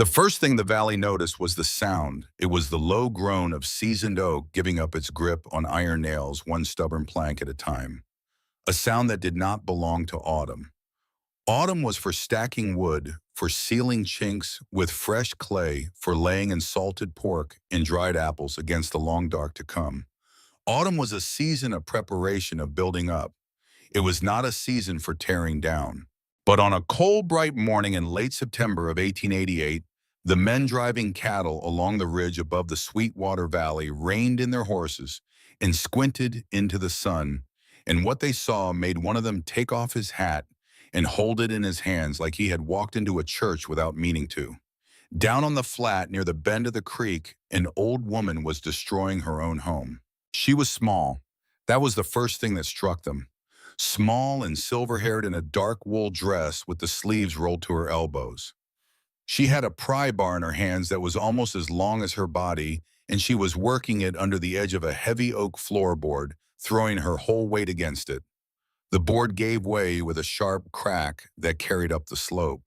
The first thing the valley noticed was the sound. It was the low groan of seasoned oak giving up its grip on iron nails, one stubborn plank at a time. A sound that did not belong to autumn. Autumn was for stacking wood, for sealing chinks with fresh clay, for laying in salted pork and dried apples against the long dark to come. Autumn was a season of preparation, of building up. It was not a season for tearing down. But on a cold, bright morning in late September of 1888, the men driving cattle along the ridge above the Sweetwater Valley reined in their horses and squinted into the sun, and what they saw made one of them take off his hat and hold it in his hands like he had walked into a church without meaning to. Down on the flat near the bend of the creek, an old woman was destroying her own home. She was small. That was the first thing that struck them. Small and silver-haired in a dark wool dress with the sleeves rolled to her elbows. She had a pry bar in her hands that was almost as long as her body, and she was working it under the edge of a heavy oak floorboard, throwing her whole weight against it. The board gave way with a sharp crack that carried up the slope.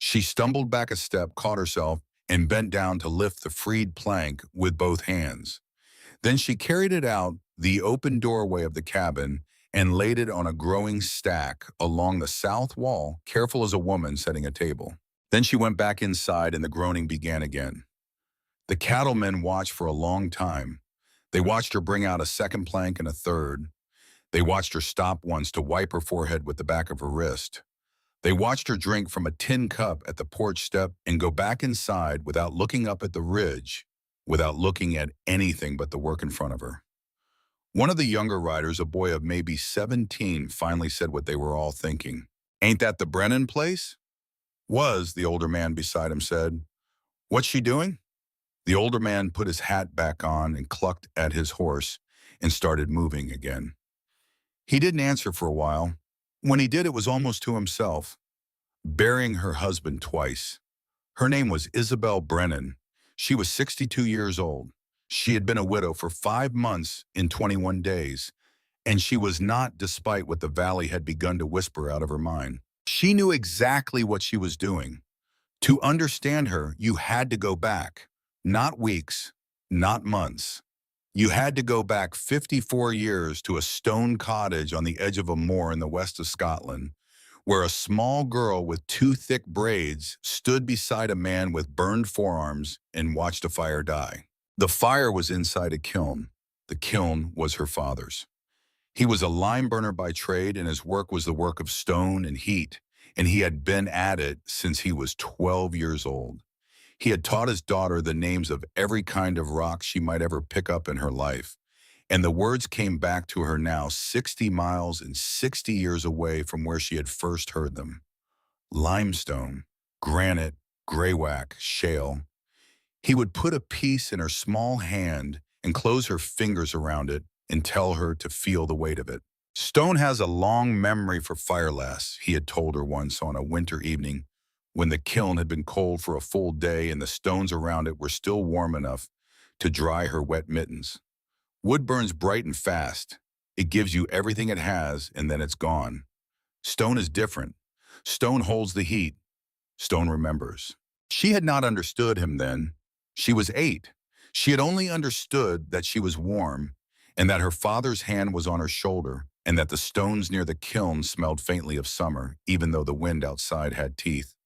She stumbled back a step, caught herself, and bent down to lift the freed plank with both hands. Then she carried it out the open doorway of the cabin and laid it on a growing stack along the south wall, careful as a woman setting a table. Then she went back inside and the groaning began again. The cattlemen watched for a long time. They watched her bring out a second plank and a third. They watched her stop once to wipe her forehead with the back of her wrist. They watched her drink from a tin cup at the porch step and go back inside without looking up at the ridge, without looking at anything but the work in front of her. One of the younger riders, a boy of maybe 17, finally said what they were all thinking. "Ain't that the Brennan place?" "Was," the older man beside him said. "What's she doing?" The older man put his hat back on and clucked at his horse and started moving again. He didn't answer for a while. When he did, it was almost to himself. Burying her husband twice. Her name was Isabel Brennan. She was 62 years old. She had been a widow for 5 months in 21 days, and she was not, despite what the valley had begun to whisper out of her mind. She knew exactly what she was doing. To understand her, you had to go back. Not weeks, not months. You had to go back 54 years to a stone cottage on the edge of a moor in the west of Scotland, where a small girl with 2 thick braids stood beside a man with burned forearms and watched a fire die. The fire was inside a kiln. The kiln was her father's. He was a lime burner by trade, and his work was the work of stone and heat, and he had been at it since he was 12 years old. He had taught his daughter the names of every kind of rock she might ever pick up in her life, and the words came back to her now 60 miles and 60 years away from where she had first heard them. Limestone, granite, graywacke, shale. He would put a piece in her small hand and close her fingers around it and tell her to feel the weight of it. "Stone has a long memory for fire, lass," he had told her once on a winter evening when the kiln had been cold for a full day and the stones around it were still warm enough to dry her wet mittens. "Wood burns bright and fast. It gives you everything it has, and then it's gone. Stone is different. Stone holds the heat. Stone remembers." She had not understood him then. She was 8. She had only understood that she was warm, and that her father's hand was on her shoulder, and that the stones near the kiln smelled faintly of summer, even though the wind outside had teeth.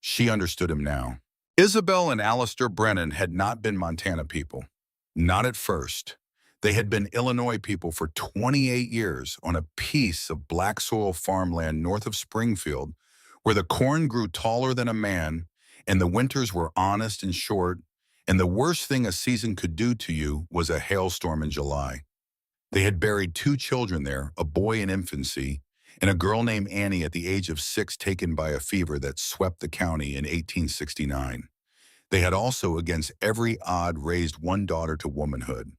She understood him now. Isabel and Alistair Brennan had not been Montana people. Not at first. They had been Illinois people for 28 years on a piece of black soil farmland north of Springfield, where the corn grew taller than a man, and the winters were honest and short, and the worst thing a season could do to you was a hailstorm in July. They had buried 2 children there, a boy in infancy, and a girl named Annie at the age of 6 taken by a fever that swept the county in 1869. They had also, against every odd, raised one daughter to womanhood.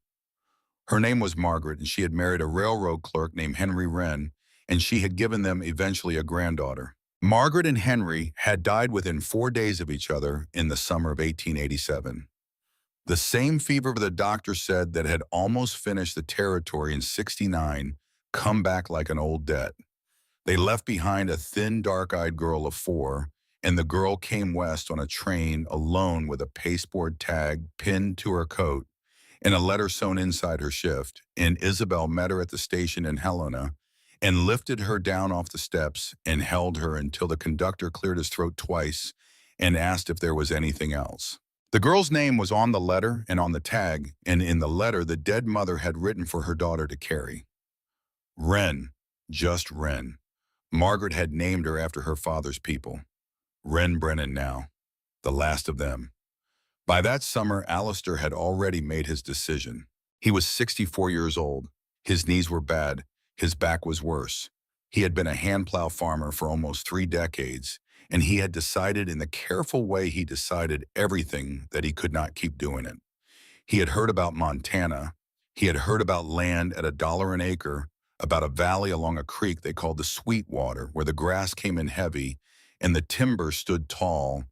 Her name was Margaret, and she had married a railroad clerk named Henry Wren, and she had given them eventually a granddaughter. Margaret and Henry had died within 4 days of each other in the summer of 1887. The same fever the doctor said that had almost finished the territory in 69 come back like an old debt. They left behind a thin, dark-eyed girl of 4 and the girl came west on a train alone with a pasteboard tag pinned to her coat and a letter sewn inside her shift, and Isabel met her at the station in Helena and lifted her down off the steps and held her until the conductor cleared his throat twice and asked if there was anything else. The girl's name was on the letter and on the tag, and in the letter the dead mother had written for her daughter to carry. Wren, just Wren. Margaret had named her after her father's people. Wren Brennan now, the last of them. By that summer, Alistair had already made his decision. He was 64 years old. His knees were bad. His back was worse. He had been a hand plow farmer for almost 3 decades, and he had decided in the careful way he decided everything that he could not keep doing it. He had heard about Montana. He had heard about land at $1 an acre, about a valley along a creek they called the Sweetwater, where the grass came in heavy and the timber stood tall,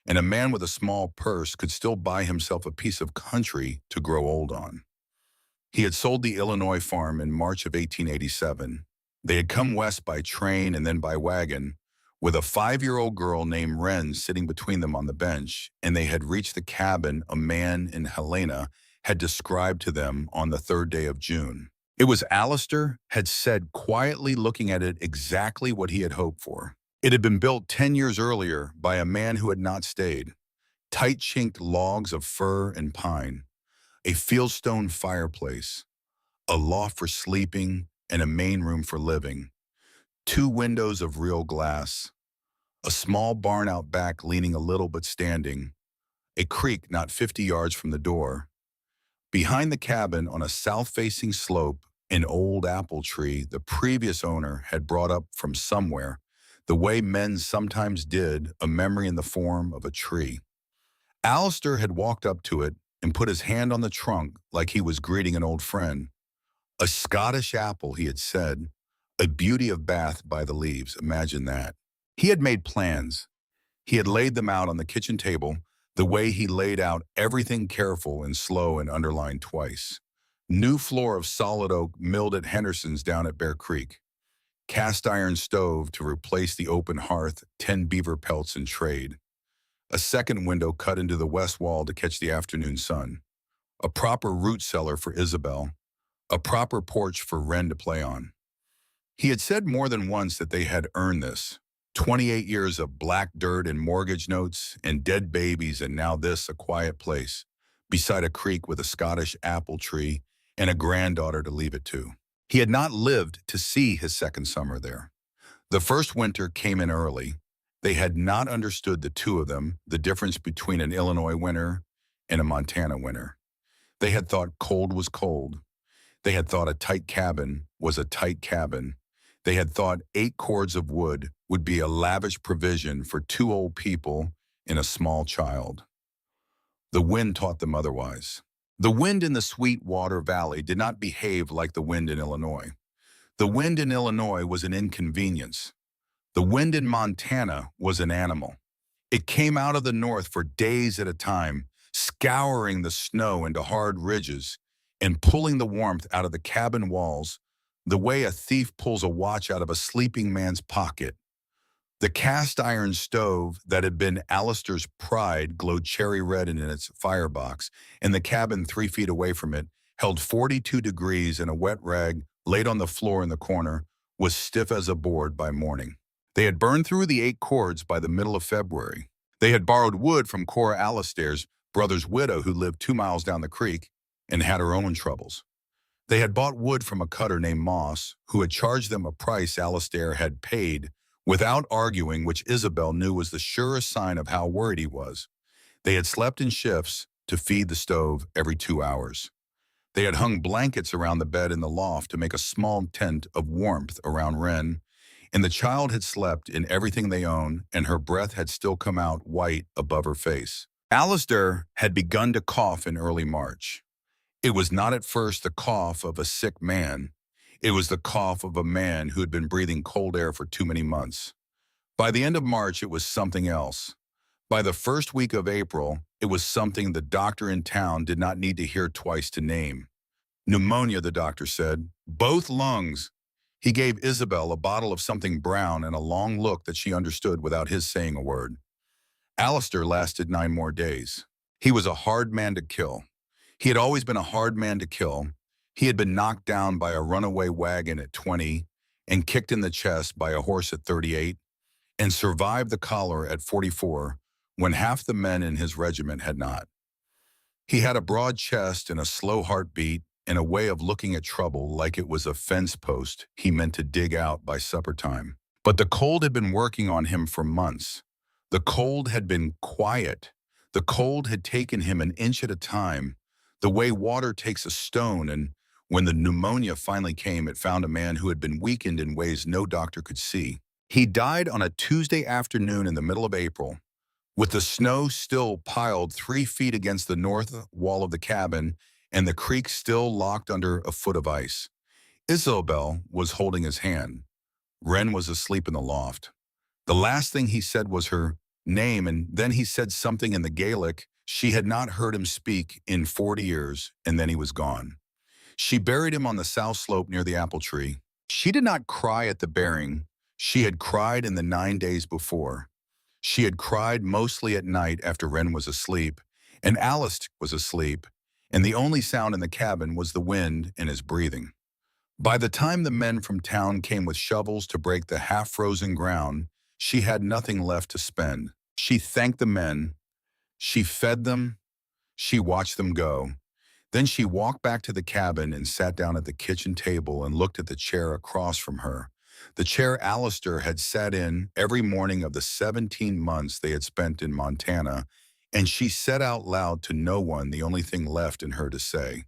and a man with a small purse could still buy himself a piece of country to grow old on. He had sold the Illinois farm in March of 1887. They had come west by train and then by wagon, with a 5-year-old girl named Wren sitting between them on the bench, and they had reached the cabin a man in Helena had described to them on the 3rd day of June. It was Alistair had said, quietly looking at it, exactly what he had hoped for. It had been built 10 years earlier by a man who had not stayed. Tight-chinked logs of fir and pine, a fieldstone fireplace, a loft for sleeping, and a main room for living. 2 windows of real glass, a small barn out back leaning a little but standing, a creek not 50 yards from the door. Behind the cabin, on a south-facing slope, an old apple tree the previous owner had brought up from somewhere, the way men sometimes did, a memory in the form of a tree. Alistair had walked up to it and put his hand on the trunk like he was greeting an old friend. A Scottish apple, he had said, a beauty of Bath by the leaves, imagine that. He had made plans. He had laid them out on the kitchen table, the way he laid out everything careful and slow and underlined twice. New floor of solid oak milled at Henderson's down at Bear Creek. Cast iron stove to replace the open hearth, 10 beaver pelts in trade. A second window cut into the west wall to catch the afternoon sun. A proper root cellar for Isabel. A proper porch for Wren to play on. He had said more than once that they had earned this. 28 years of black dirt and mortgage notes and dead babies, and now this, a quiet place, beside a creek with a Scottish apple tree and a granddaughter to leave it to. He had not lived to see his second summer there. The first winter came in early. They had not understood, the two of them, the difference between an Illinois winter and a Montana winter. They had thought cold was cold. They had thought a tight cabin was a tight cabin. They had thought 8 cords of wood would be a lavish provision for 2 old people and a small child. The wind taught them otherwise. The wind in the Sweetwater Valley did not behave like the wind in Illinois. The wind in Illinois was an inconvenience. The wind in Montana was an animal. It came out of the north for days at a time, scouring the snow into hard ridges and pulling the warmth out of the cabin walls the way a thief pulls a watch out of a sleeping man's pocket. The cast iron stove that had been Alistair's pride glowed cherry red in its firebox, and the cabin 3 feet away from it held 42 degrees, and a wet rag laid on the floor in the corner was stiff as a board by morning. They had burned through the 8 cords by the middle of February. They had borrowed wood from Cora Alistair's brother's widow, who lived 2 miles down the creek and had her own troubles. They had bought wood from a cutter named Moss, who had charged them a price Alistair had paid without arguing, which Isabel knew was the surest sign of how worried he was. They had slept in shifts to feed the stove every 2 hours. They had hung blankets around the bed in the loft to make a small tent of warmth around Wren, and the child had slept in everything they owned, and her breath had still come out white above her face. Alistair had begun to cough in early March. It was not at first the cough of a sick man. It was the cough of a man who had been breathing cold air for too many months. By the end of March, it was something else. By the first week of April, it was something the doctor in town did not need to hear twice to name. Pneumonia, the doctor said. Both lungs. He gave Isabel a bottle of something brown and a long look that she understood without his saying a word. Alistair lasted 9 more days. He was a hard man to kill. He had always been a hard man to kill. He had been knocked down by a runaway wagon at 20 and kicked in the chest by a horse at 38 and survived the cholera at 44 when half the men in his regiment had not. He had a broad chest and a slow heartbeat and a way of looking at trouble like it was a fence post he meant to dig out by supper time. But the cold had been working on him for months. The cold had been quiet. The cold had taken him an inch at a time, the way water takes a stone, and when the pneumonia finally came, it found a man who had been weakened in ways no doctor could see. He died on a Tuesday afternoon in the middle of April, with the snow still piled 3 feet against the north wall of the cabin and the creek still locked under a foot of ice. Isabel was holding his hand. Wren was asleep in the loft. The last thing he said was her name, and then he said something in the Gaelic she had not heard him speak in 40 years, and then he was gone. She buried him on the south slope near the apple tree. She did not cry at the burying. She had cried in the 9 days before. She had cried mostly at night after Wren was asleep, and Alice was asleep, and the only sound in the cabin was the wind and his breathing. By the time the men from town came with shovels to break the half-frozen ground, she had nothing left to spend. She thanked the men. She fed them. She watched them go. Then she walked back to the cabin and sat down at the kitchen table and looked at the chair across from her. The chair Alistair had sat in every morning of the 17 months they had spent in Montana, and she said out loud to no one the only thing left in her to say,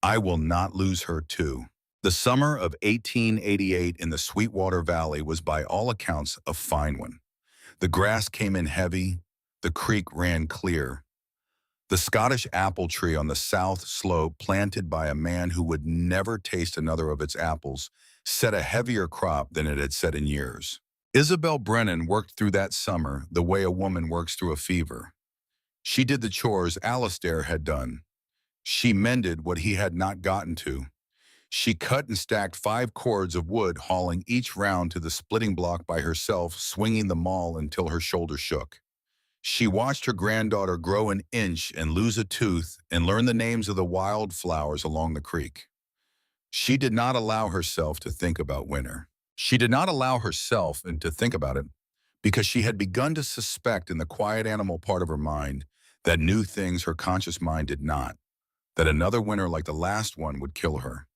"I will not lose her too." The summer of 1888 in the Sweetwater Valley was by all accounts a fine one. The grass came in heavy, the creek ran clear. The Scottish apple tree on the south slope, planted by a man who would never taste another of its apples, set a heavier crop than it had set in years. Isabel Brennan worked through that summer the way a woman works through a fever. She did the chores Alistair had done. She mended what he had not gotten to. She cut and stacked 5 cords of wood, hauling each round to the splitting block by herself, swinging the maul until her shoulder shook. She watched her granddaughter grow an inch and lose a tooth and learn the names of the wildflowers along the creek. She did not allow herself to think about winter. She did not allow herself and to think about it because she had begun to suspect in the quiet animal part of her mind that knew things her conscious mind did not, that another winter like the last one would kill her.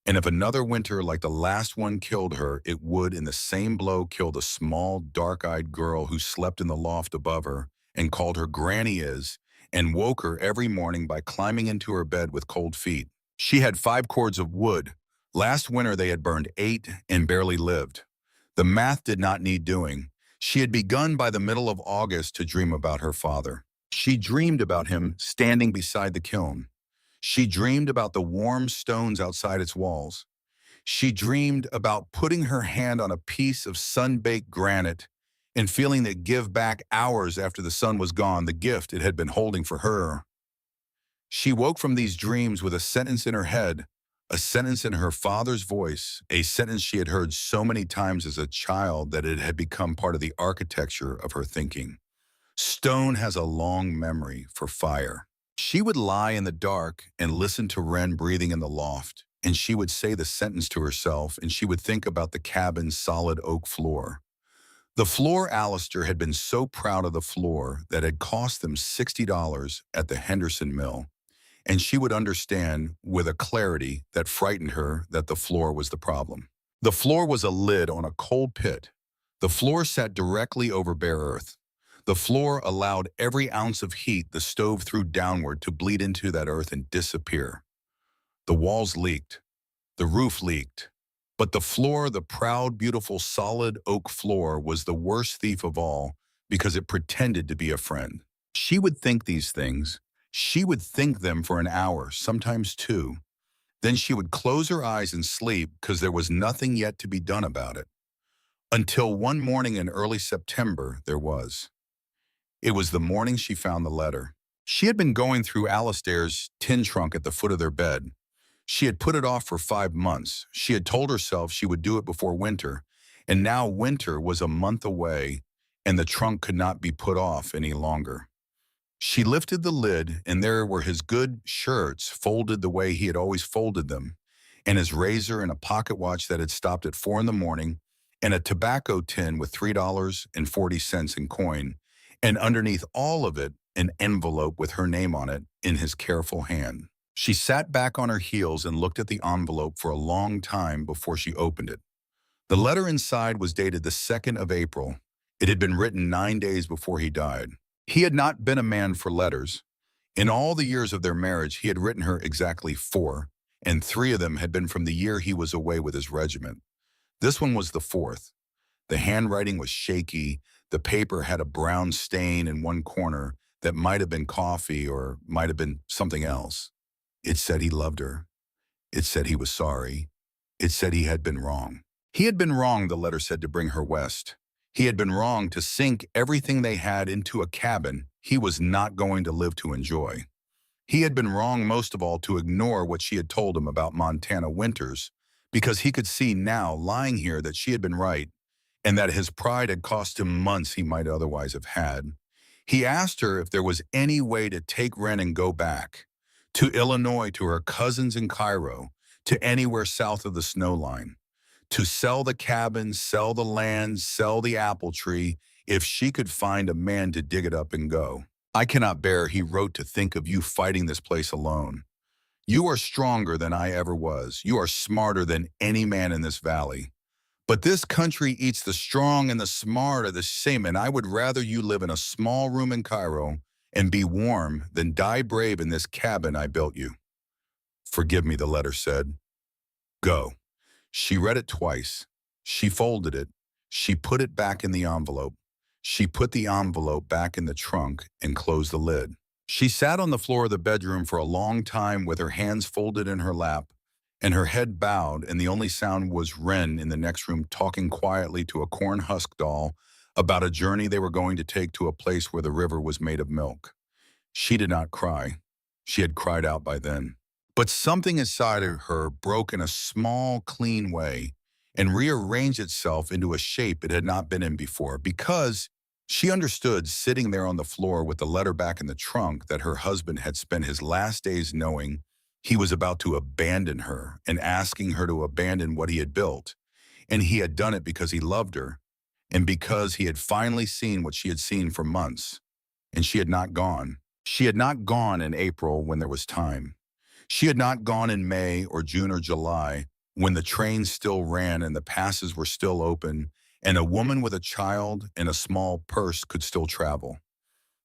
And if another winter like the last one killed her, it would in the same blow kill the small, dark-eyed girl who slept in the loft above her and called her Granny Is and woke her every morning by climbing into her bed with cold feet. She had 5 cords of wood. Last winter they had burned 8 and barely lived. The math did not need doing. She had begun by the middle of August to dream about her father. She dreamed about him standing beside the kiln. She dreamed about the warm stones outside its walls. She dreamed about putting her hand on a piece of sun-baked granite and feeling it give back hours after the sun was gone the gift it had been holding for her. She woke from these dreams with a sentence in her head, a sentence in her father's voice, a sentence she had heard so many times as a child that it had become part of the architecture of her thinking. Stone has a long memory for fire. She would lie in the dark and listen to Wren breathing in the loft, and she would say the sentence to herself, and she would think about the cabin's solid oak floor. The floor Alistair had been so proud of the floor that had cost them $60 at the Henderson Mill, and she would understand with a clarity that frightened her that the floor was the problem. The floor was a lid on a cold pit. The floor sat directly over bare earth. The floor allowed every ounce of heat the stove threw downward to bleed into that earth and disappear. The walls leaked. The roof leaked. But the floor, the proud, beautiful, solid oak floor, was the worst thief of all because it pretended to be a friend. She would think these things. She would think them for an hour, sometimes 2. Then she would close her eyes and sleep because there was nothing yet to be done about it. Until one morning in early September, there was. It was the morning she found the letter. She had been going through Alistair's tin trunk at the foot of their bed. She had put it off for 5 months. She had told herself she would do it before winter, and now winter was a month away, and the trunk could not be put off any longer. She lifted the lid, and there were his good shirts folded the way he had always folded them, and his razor and a pocket watch that had stopped at 4 in the morning, and a tobacco tin with $3.40 in coin, and underneath all of it, an envelope with her name on it in his careful hand. She sat back on her heels and looked at the envelope for a long time before she opened it. The letter inside was dated the 2nd of April. It had been written 9 days before he died. He had not been a man for letters. In all the years of their marriage, he had written her exactly 4, and 3 of them had been from the year he was away with his regiment. This one was the 4th. The handwriting was shaky. The paper had a brown stain in one corner that might have been coffee or might have been something else. It said he loved her. It said he was sorry. It said he had been wrong. He had been wrong, the letter said, to bring her west. He had been wrong to sink everything they had into a cabin he was not going to live to enjoy. He had been wrong most of all to ignore what she had told him about Montana winters, because he could see now, lying here, that she had been right, and that his pride had cost him months he might otherwise have had. He asked her if there was any way to take Ren and go back, to Illinois, to her cousins in Cairo, to anywhere south of the snow line, to sell the cabin, sell the land, sell the apple tree, if she could find a man to dig it up and go. I cannot bear, he wrote, to think of you fighting this place alone. You are stronger than I ever was. You are smarter than any man in this valley. But this country eats the strong and the smart are the same, and I would rather you live in a small room in Cairo and be warm than die brave in this cabin I built you. Forgive me, the letter said. Go. She read it twice. She folded it. She put it back in the envelope. She put the envelope back in the trunk and closed the lid. She sat on the floor of the bedroom for a long time with her hands folded in her lap and her head bowed, and the only sound was Wren in the next room talking quietly to a corn husk doll about a journey they were going to take to a place where the river was made of milk. She did not cry. She had cried out by then. But something inside of her broke in a small, clean way and rearranged itself into a shape it had not been in before, because she understood, sitting there on the floor with the letter back in the trunk, that her husband had spent his last days knowing he was about to abandon her and asking her to abandon what he had built. And he had done it because he loved her and because he had finally seen what she had seen for months. And she had not gone. She had not gone in April when there was time. She had not gone in May or June or July when the trains still ran and the passes were still open and a woman with a child and a small purse could still travel.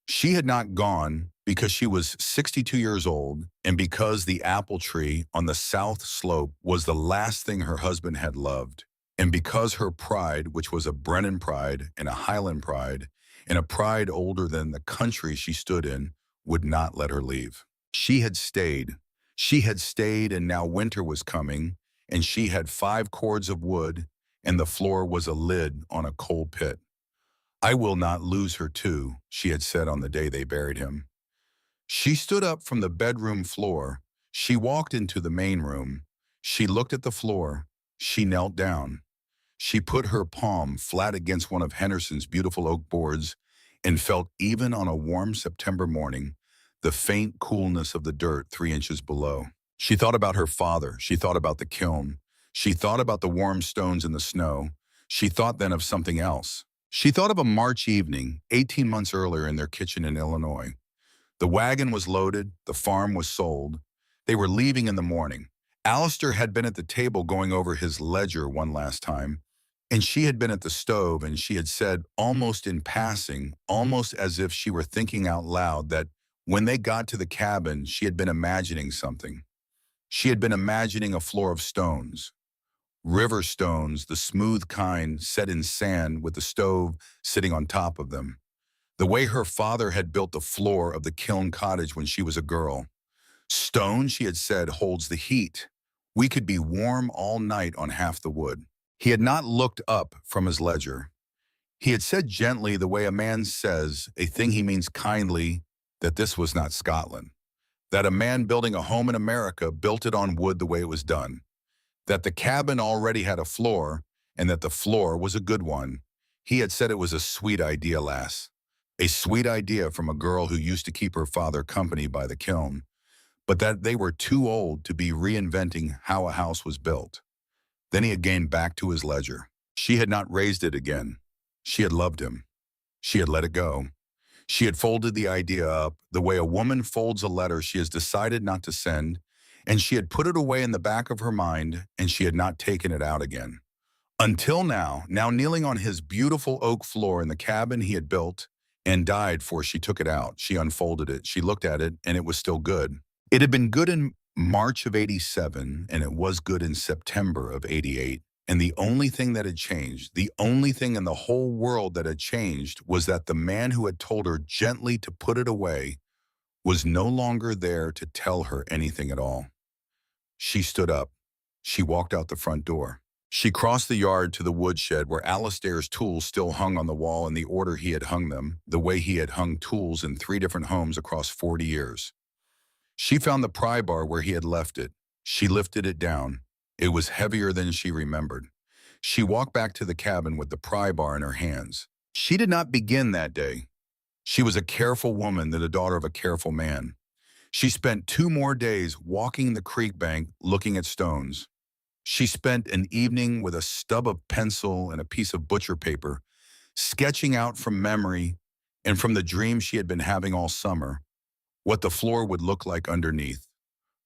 She had not gone because she was 62 years old and because the apple tree on the south slope was the last thing her husband had loved, and because her pride, which was a Brennan pride and a Highland pride and a pride older than the country she stood in, would not let her leave. She had stayed. She had stayed, and now winter was coming, and she had 5 cords of wood, and the floor was a lid on a coal pit. I will not lose her too, she had said on the day they buried him. She stood up from the bedroom floor. She walked into the main room. She looked at the floor. She knelt down. She put her palm flat against one of Henderson's beautiful oak boards and felt, even on a warm September morning, the faint coolness of the dirt 3 inches below. She thought about her father. She thought about the kiln. She thought about the warm stones in the snow. She thought then of something else. She thought of a March evening, 18 months earlier, in their kitchen in Illinois. The wagon was loaded. The farm was sold. They were leaving in the morning. Alistair had been at the table going over his ledger one last time, and she had been at the stove, and she had said, almost in passing, almost as if she were thinking out loud, that when they got to the cabin, she had been imagining something. She had been imagining a floor of stones. River stones, the smooth kind set in sand with the stove sitting on top of them. The way her father had built the floor of the kiln cottage when she was a girl. Stone, she had said, holds the heat. We could be warm all night on half the wood. He had not looked up from his ledger. He had said gently, the way a man says a thing he means kindly, that this was not Scotland. That a man building a home in America built it on wood the way it was done. That the cabin already had a floor, and that the floor was a good one. He had said it was a sweet idea, lass. A sweet idea from a girl who used to keep her father company by the kiln, but that they were too old to be reinventing how a house was built. Then he had gained back to his ledger. She had not raised it again. She had loved him. She had let it go. She had folded the idea up the way a woman folds a letter she has decided not to send, and she had put it away in the back of her mind, and she had not taken it out again. Until now kneeling on his beautiful oak floor in the cabin he had built and died for she took it out. She unfolded it. She looked at it, and it was still good. It had been good in March of '87, and it was good in September of '88. And the only thing that had changed, the only thing in the whole world that had changed was that the man who had told her gently to put it away was no longer there to tell her anything at all. She stood up. She walked out the front door. She crossed the yard to the woodshed where Alistair's tools still hung on the wall in the order he had hung them, the way he had hung tools in 3 different homes across 40 years. She found the pry bar where he had left it. She lifted it down. It was heavier than she remembered. She walked back to the cabin with the pry bar in her hands. She did not begin that day. She was a careful woman, the daughter of a careful man. She spent 2 more days walking the creek bank looking at stones. She spent an evening with a stub of pencil and a piece of butcher paper, sketching out from memory and from the dreams she had been having all summer what the floor would look like underneath.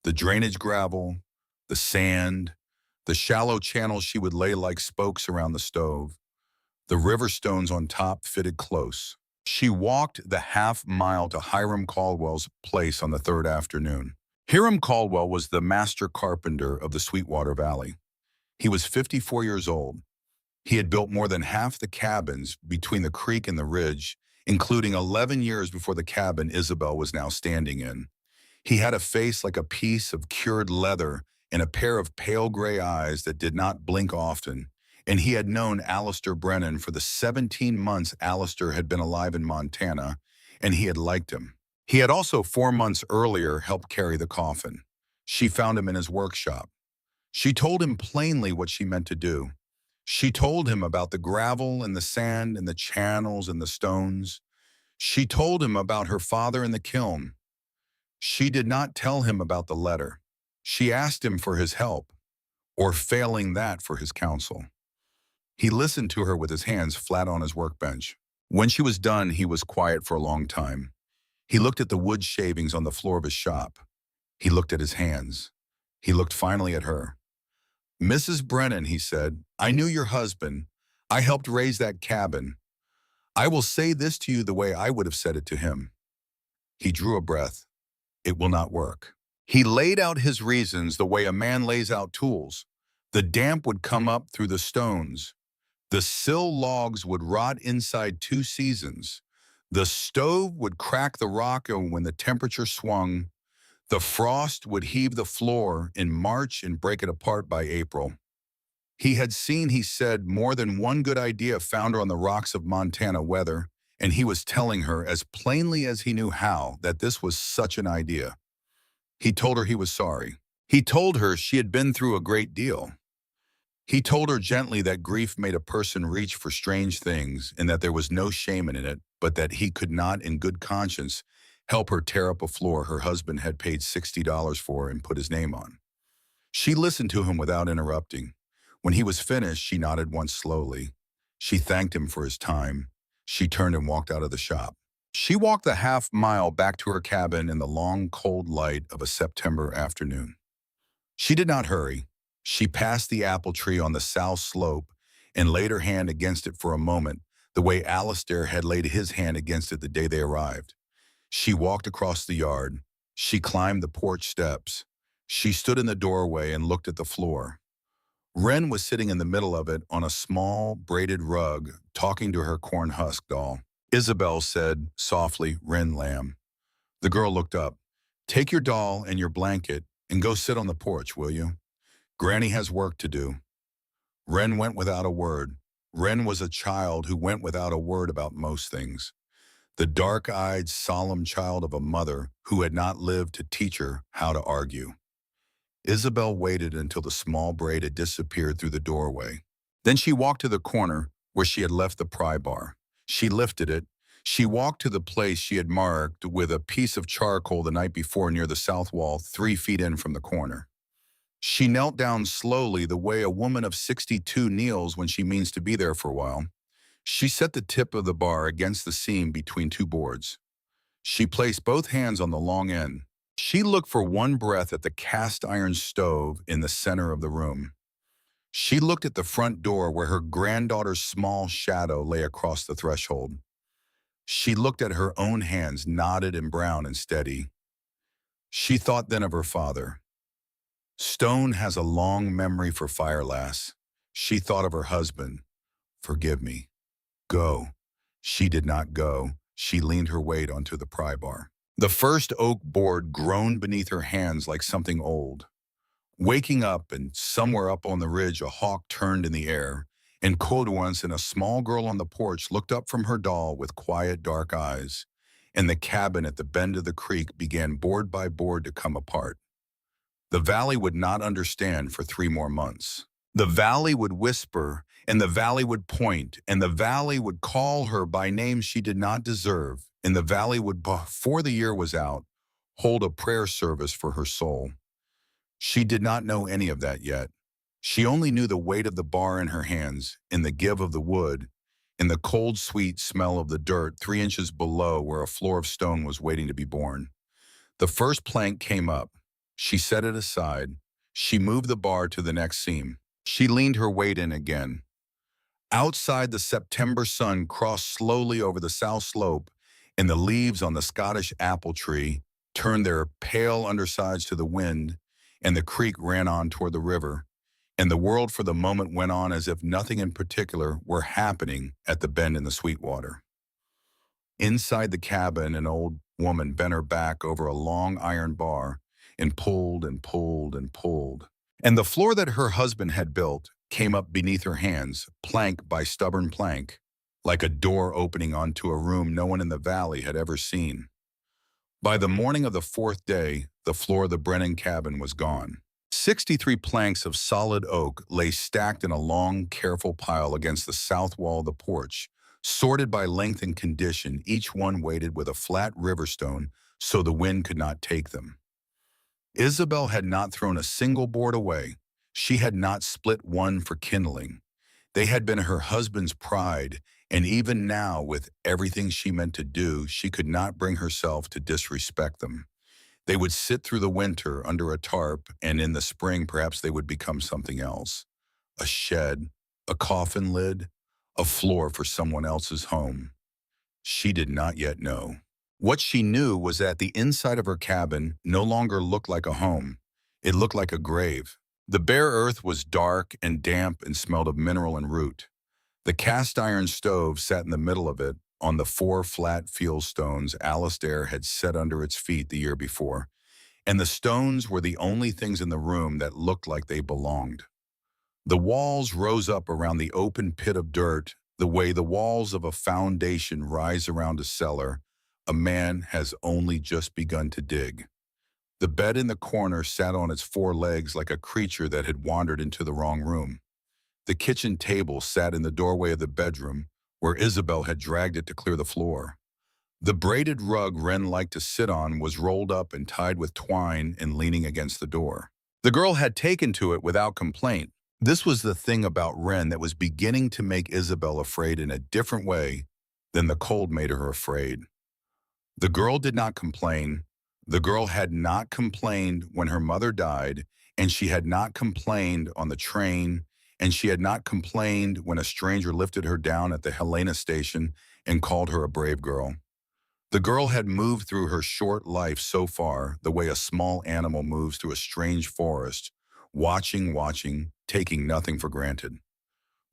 The drainage gravel, the sand, the shallow channels she would lay like spokes around the stove. The river stones on top fitted close. She walked the half-mile to Hiram Caldwell's place on the 3rd afternoon. Hiram Caldwell was the master carpenter of the Sweetwater Valley. He was 54 years old. He had built more than half the cabins between the creek and the ridge, including 11 years before the cabin Isabel was now standing in. He had a face like a piece of cured leather and a pair of pale gray eyes that did not blink often, and he had known Alistair Brennan for the 17 months Alistair had been alive in Montana, and he had liked him. He had also 4 months earlier helped carry the coffin. She found him in his workshop. She told him plainly what she meant to do. She told him about the gravel and the sand and the channels and the stones. She told him about her father in the kiln. She did not tell him about the letter. She asked him for his help, or failing that, for his counsel. He listened to her with his hands flat on his workbench. When she was done, he was quiet for a long time. He looked at the wood shavings on the floor of his shop. He looked at his hands. He looked finally at her. "Mrs. Brennan," he said, "I knew your husband. I helped raise that cabin. I will say this to you the way I would have said it to him." He drew a breath. "It will not work." He laid out his reasons the way a man lays out tools. The damp would come up through the stones. The sill logs would rot inside 2 seasons. The stove would crack the rock when the temperature swung. The frost would heave the floor in March and break it apart by April. He had seen, he said, more than one good idea founder on the rocks of Montana weather, and he was telling her as plainly as he knew how that this was such an idea. He told her he was sorry. He told her she had been through a great deal. He told her gently that grief made a person reach for strange things and that there was no shame in it, but that he could not, in good conscience, help her tear up a floor her husband had paid $60 for and put his name on. She listened to him without interrupting. When he was finished, she nodded once slowly. She thanked him for his time. She turned and walked out of the shop. She walked the half-mile back to her cabin in the long, cold light of a September afternoon. She did not hurry. She passed the apple tree on the south slope and laid her hand against it for a moment, the way Alistair had laid his hand against it the day they arrived. She walked across the yard. She climbed the porch steps. She stood in the doorway and looked at the floor. Wren was sitting in the middle of it on a small, braided rug, talking to her corn husk doll. Isabel said softly, "Wren, lamb." The girl looked up. "Take your doll and your blanket and go sit on the porch, will you? Granny has work to do." Wren went without a word. Wren was a child who went without a word about most things. The dark-eyed, solemn child of a mother who had not lived to teach her how to argue. Isabel waited until the small braid had disappeared through the doorway. Then she walked to the corner, where she had left the pry bar. She lifted it. She walked to the place she had marked with a piece of charcoal the night before near the south wall, 3 feet in from the corner. She knelt down slowly the way a woman of 62 kneels when she means to be there for a while. She set the tip of the bar against the seam between two boards. She placed both hands on the long end. She looked for one breath at the cast iron stove in the center of the room. She looked at the front door where her granddaughter's small shadow lay across the threshold. She looked at her own hands, knotted and brown and steady. She thought then of her father. Stone has a long memory for fire, lass. She thought of her husband. Forgive me. Go. She did not go. She leaned her weight onto the pry bar. The first oak board groaned beneath her hands like something old. Waking up, and somewhere up on the ridge a hawk turned in the air, and cold once, and a small girl on the porch looked up from her doll with quiet dark eyes, and the cabin at the bend of the creek began board by board to come apart. The valley would not understand for 3 more months. The valley would whisper, and the valley would point, and the valley would call her by names she did not deserve, and the valley would, before the year was out, hold a prayer service for her soul. She did not know any of that yet. She only knew the weight of the bar in her hands, in the give of the wood, in the cold, sweet smell of the dirt 3 inches below where a floor of stone was waiting to be born. The first plank came up. She set it aside. She moved the bar to the next seam. She leaned her weight in again. Outside, the September sun crossed slowly over the south slope, and the leaves on the Scottish apple tree turned their pale undersides to the wind, and the creek ran on toward the river, and the world for the moment went on as if nothing in particular were happening at the bend in the Sweetwater. Inside the cabin, an old woman bent her back over a long iron bar and pulled and pulled and pulled. And the floor that her husband had built came up beneath her hands, plank by stubborn plank, like a door opening onto a room no one in the valley had ever seen. By the morning of the fourth day, the floor of the Brennan cabin was gone. 63 planks of solid oak lay stacked in a long, careful pile against the south wall of the porch, sorted by length and condition, each one weighted with a flat river stone so the wind could not take them. Isabel had not thrown a single board away. She had not split one for kindling. They had been her husband's pride, and even now, with everything she meant to do, she could not bring herself to disrespect them. They would sit through the winter under a tarp, and in the spring perhaps they would become something else. A shed, a coffin lid, a floor for someone else's home. She did not yet know. What she knew was that the inside of her cabin no longer looked like a home. It looked like a grave. The bare earth was dark and damp and smelled of mineral and root. The cast iron stove sat in the middle of it on the 4 flat field stones Alistair had set under its feet the year before, and the stones were the only things in the room that looked like they belonged. The walls rose up around the open pit of dirt the way the walls of a foundation rise around a cellar a man has only just begun to dig. The bed in the corner sat on its 4 legs like a creature that had wandered into the wrong room. The kitchen table sat in the doorway of the bedroom where Isabel had dragged it to clear the floor. The braided rug Wren liked to sit on was rolled up and tied with twine and leaning against the door. The girl had taken to it without complaint. This was the thing about Wren that was beginning to make Isabel afraid in a different way than the cold made her afraid. The girl did not complain. The girl had not complained when her mother died, and she had not complained on the train, and she had not complained when a stranger lifted her down at the Helena station and called her a brave girl. The girl had moved through her short life so far the way a small animal moves through a strange forest, watching, taking nothing for granted.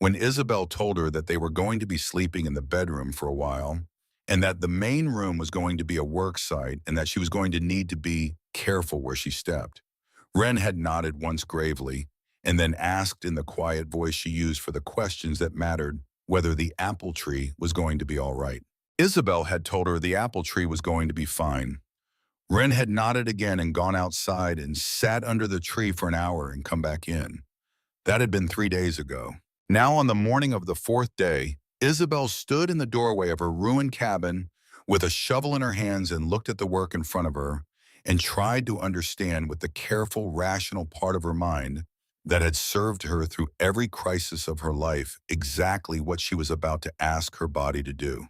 When Isabel told her that they were going to be sleeping in the bedroom for a while, and that the main room was going to be a work site, and that she was going to need to be careful where she stepped, Wren had nodded once gravely, and then asked in the quiet voice she used for the questions that mattered whether the apple tree was going to be all right. Isabel had told her the apple tree was going to be fine. Wren had nodded again and gone outside and sat under the tree for an hour and come back in. That had been 3 days ago. Now on the morning of the fourth day, Isabel stood in the doorway of her ruined cabin with a shovel in her hands and looked at the work in front of her and tried to understand with the careful, rational part of her mind that had served her through every crisis of her life exactly what she was about to ask her body to do.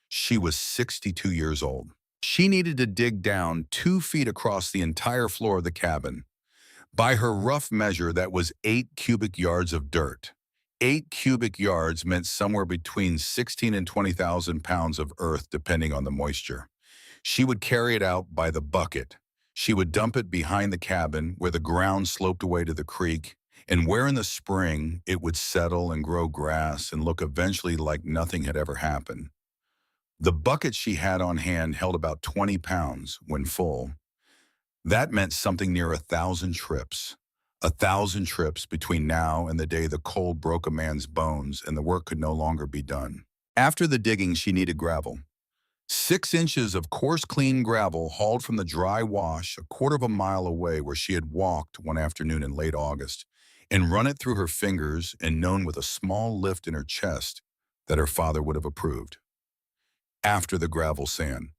She was 62 years old. She needed to dig down 2 feet across the entire floor of the cabin. By her rough measure, that was 8 cubic yards of dirt. 8 cubic yards meant somewhere between 16 and 20,000 pounds of earth, depending on the moisture. She would carry it out by the bucket. She would dump it behind the cabin where the ground sloped away to the creek, and where in the spring it would settle and grow grass and look eventually like nothing had ever happened. The bucket she had on hand held about 20 pounds when full. That meant something near 1,000 trips. 1,000 trips between now and the day the cold broke a man's bones and the work could no longer be done. After the digging, she needed gravel. 6 inches of coarse, clean gravel hauled from the dry wash a quarter of a mile away where she had walked one afternoon in late August and run it through her fingers and known with a small lift in her chest that her father would have approved. After the gravel sand.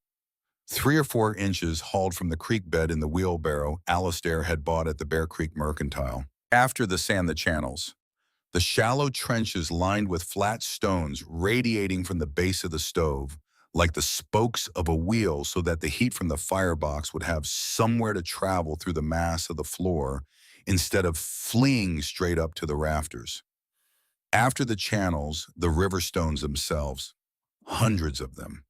3 or 4 inches hauled from the creek bed in the wheelbarrow Alistair had bought at the Bear Creek Mercantile. After the sand, the channels. The shallow trenches lined with flat stones radiating from the base of the stove, like the spokes of a wheel so that the heat from the firebox would have somewhere to travel through the mass of the floor instead of fleeing straight up to the rafters. After the channels, the river stones themselves. Hundreds of them.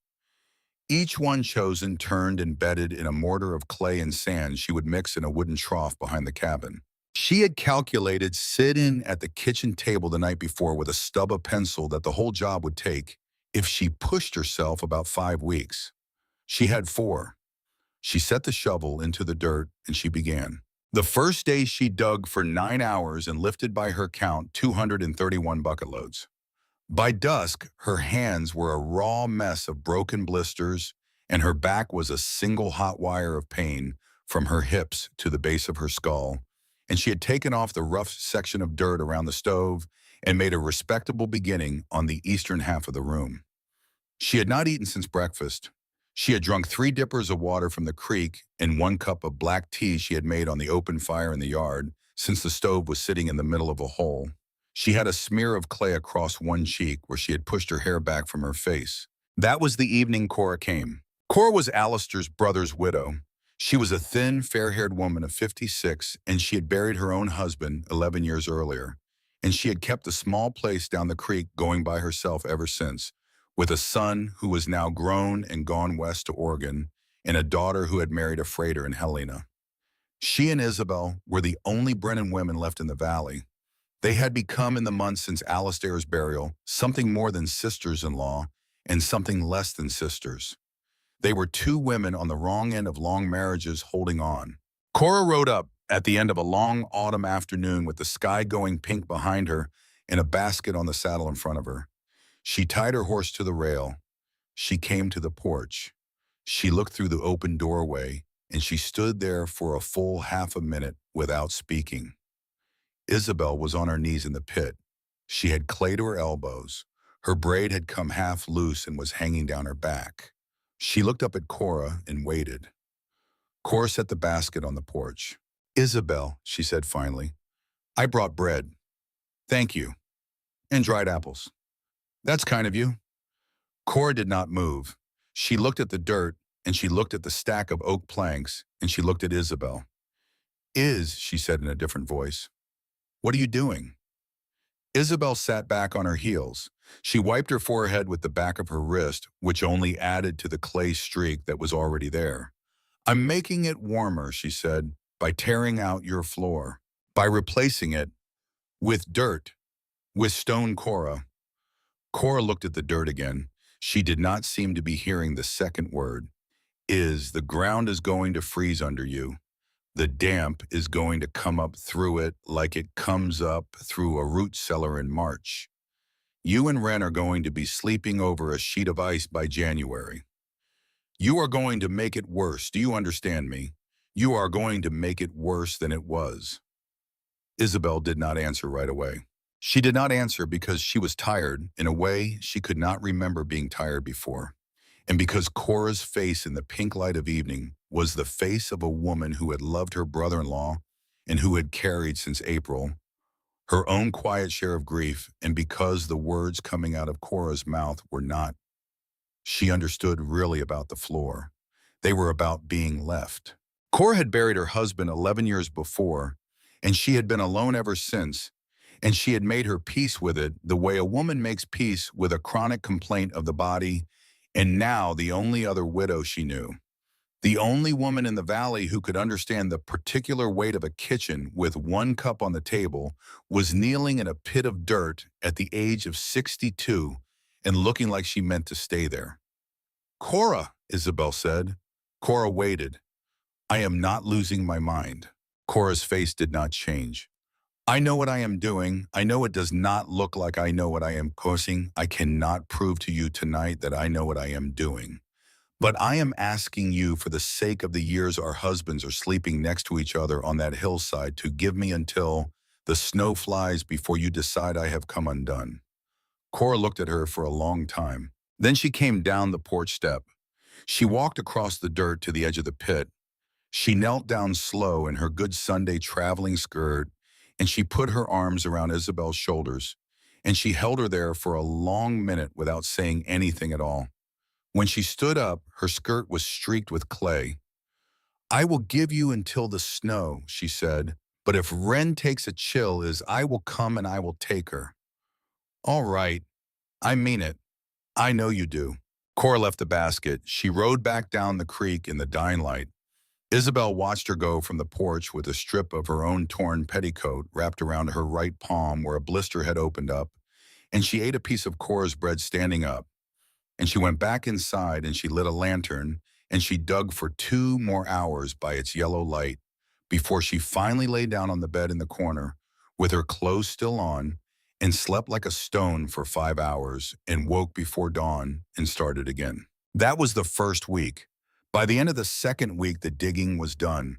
Each one chosen, turned, and bedded in a mortar of clay and sand she would mix in a wooden trough behind the cabin. She had calculated sitting at the kitchen table the night before with a stub of pencil that the whole job would take, if she pushed herself, about 5 weeks. She had 4. She set the shovel into the dirt and she began. The first day she dug for 9 hours and lifted by her count 231 bucket loads. By dusk, her hands were a raw mess of broken blisters, and her back was a single hot wire of pain from her hips to the base of her skull, and she had taken off the rough section of dirt around the stove and made a respectable beginning on the eastern half of the room. She had not eaten since breakfast. She had drunk 3 dippers of water from the creek and 1 cup of black tea she had made on the open fire in the yard, since the stove was sitting in the middle of a hole. She had a smear of clay across one cheek where she had pushed her hair back from her face. That was the evening Cora came. Cora was Alistair's brother's widow. She was a thin, fair-haired woman of 56, and she had buried her own husband 11 years earlier. And she had kept a small place down the creek going by herself ever since, with a son who was now grown and gone west to Oregon, and a daughter who had married a freighter in Helena. She and Isabel were the only Brennan women left in the valley. They had become, in the months since Alistair's burial, something more than sisters-in-law and something less than sisters. They were 2 women on the wrong end of long marriages holding on. Cora rode up at the end of a long autumn afternoon with the sky going pink behind her and a basket on the saddle in front of her. She tied her horse to the rail. She came to the porch. She looked through the open doorway, and she stood there for a full half a minute without speaking. Isabel was on her knees in the pit. She had clay to her elbows. Her braid had come half loose and was hanging down her back. She looked up at Cora and waited. Cora set the basket on the porch. "Isabel," she said finally, "I brought bread. Thank you. And dried apples. That's kind of you." Cora did not move. She looked at the dirt, and she looked at the stack of oak planks, and she looked at Isabel. She said in a different voice, "what are you doing?" Isabel sat back on her heels. She wiped her forehead with the back of her wrist, which only added to the clay streak that was already there. "I'm making it warmer," she said, "by tearing out your floor, by replacing it with dirt, with stone." Cora looked at the dirt again. She did not seem to be hearing the second word. The ground is going to freeze under you. The damp is going to come up through it like it comes up through a root cellar in March. You and Wren are going to be sleeping over a sheet of ice by January. You are going to make it worse. Do you understand me? You are going to make it worse than it was." Isabel did not answer right away. She did not answer because she was tired in a way she could not remember being tired before, and because Cora's face in the pink light of evening was the face of a woman who had loved her brother-in-law and who had carried since April her own quiet share of grief, and because the words coming out of Cora's mouth were not, she understood really about the floor. They were about being left. Cora had buried her husband 11 years before, and she had been alone ever since, and she had made her peace with it the way a woman makes peace with a chronic complaint of the body, and now the only other widow she knew. The only woman in the valley who could understand the particular weight of a kitchen with one cup on the table was kneeling in a pit of dirt at the age of 62 and looking like she meant to stay there. Cora, Isabel said. Cora waited. I am not losing my mind. Cora's face did not change. I know what I am doing. I know it does not look like I know what I am causing. I cannot prove to you tonight that I know what I am doing. But I am asking you for the sake of the years our husbands are sleeping next to each other on that hillside to give me until the snow flies before you decide I have come undone. Cora looked at her for a long time. Then she came down the porch step. She walked across the dirt to the edge of the pit. She knelt down slow in her good Sunday traveling skirt, and she put her arms around Isabel's shoulders, and she held her there for a long minute without saying anything at all. When she stood up, her skirt was streaked with clay. I will give you until the snow, she said, but if Wren takes a chill is I will come and I will take her. All right, I mean it. I know you do. Cora left the basket. She rode back down the creek in the dying light. Isabel watched her go from the porch with a strip of her own torn petticoat wrapped around her right palm where a blister had opened up, and she ate a piece of Cora's bread standing up. And she went back inside and she lit a lantern and she dug for 2 more hours by its yellow light before she finally lay down on the bed in the corner with her clothes still on and slept like a stone for 5 hours and woke before dawn and started again. That was the first week. By the end of the second week, the digging was done.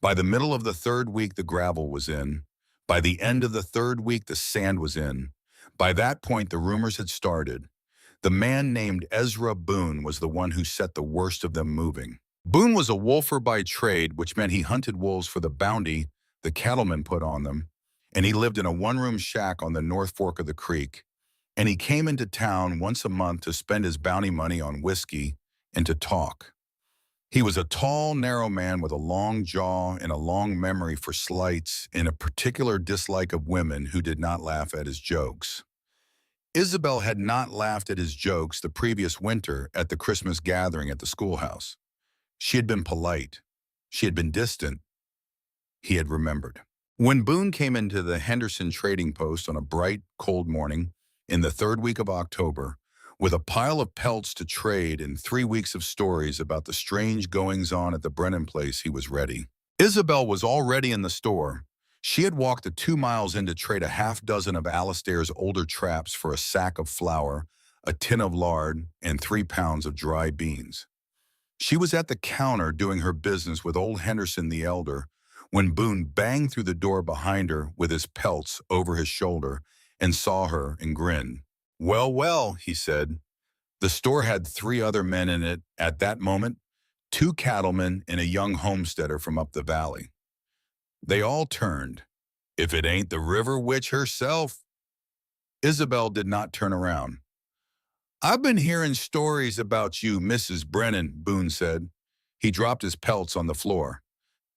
By the middle of the third week, the gravel was in. By the end of the third week, the sand was in. By that point, the rumors had started. The man named Ezra Boone was the one who set the worst of them moving. Boone was a wolfer by trade, which meant he hunted wolves for the bounty the cattlemen put on them, and he lived in a one-room shack on the North Fork of the creek, and he came into town once a month to spend his bounty money on whiskey and to talk. He was a tall, narrow man with a long jaw and a long memory for slights and a particular dislike of women who did not laugh at his jokes. Isabel had not laughed at his jokes the previous winter at the Christmas gathering at the schoolhouse. She had been polite. She had been distant. He had remembered. When Boone came into the Henderson trading post on a bright, cold morning in the third week of October, with a pile of pelts to trade and 3 weeks of stories about the strange goings-on at the Brennan place, he was ready. Isabel was already in the store. She had walked the 2 miles in to trade a half dozen of Alastair's older traps for a sack of flour, a tin of lard, and 3 pounds of dry beans. She was at the counter doing her business with old Henderson the elder when Boone banged through the door behind her with his pelts over his shoulder and saw her and grinned. Well, well, he said. The store had 3 other men in it at that moment, 2 cattlemen and a young homesteader from up the valley. They all turned. If it ain't the river witch herself. Isabel did not turn around. I've been hearing stories about you, Mrs. Brennan, Boone said. He dropped his pelts on the floor.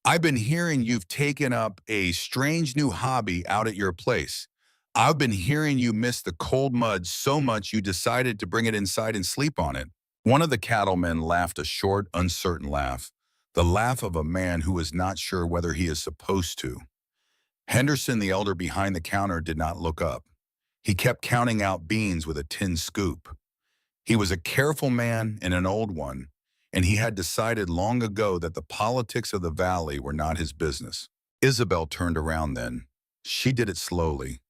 I've been hearing you've taken up a strange new hobby out at your place. I've been hearing you miss the cold mud so much you decided to bring it inside and sleep on it. One of the cattlemen laughed a short, uncertain laugh, the laugh of a man who is not sure whether he is supposed to. Henderson the elder behind the counter did not look up. He kept counting out beans with a tin scoop. He was a careful man and an old one, and he had decided long ago that the politics of the valley were not his business. Isabel turned around then. She did it slowly.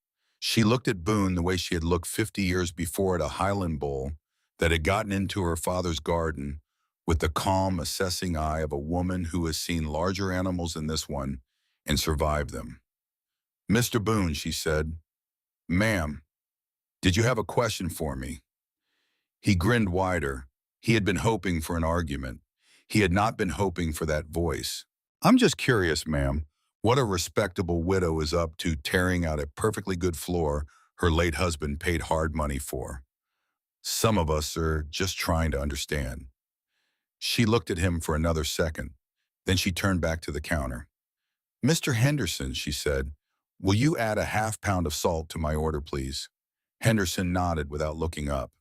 She looked at Boone the way she had looked 50 years before at a highland bull that had gotten into her father's garden, with the calm, assessing eye of a woman who has seen larger animals than this one and survived them. Mr. Boone, she said. "Ma'am, did you have a question for me?" He grinned wider. He had been hoping for an argument. He had not been hoping for that voice. "I'm just curious, ma'am, what a respectable widow is up to tearing out a perfectly good floor her late husband paid hard money for. Some of us are just trying to understand." She looked at him for another second. Then she turned back to the counter. "Mr. Henderson," she said, "will you add a half-pound of salt to my order, please?" Henderson nodded without looking up.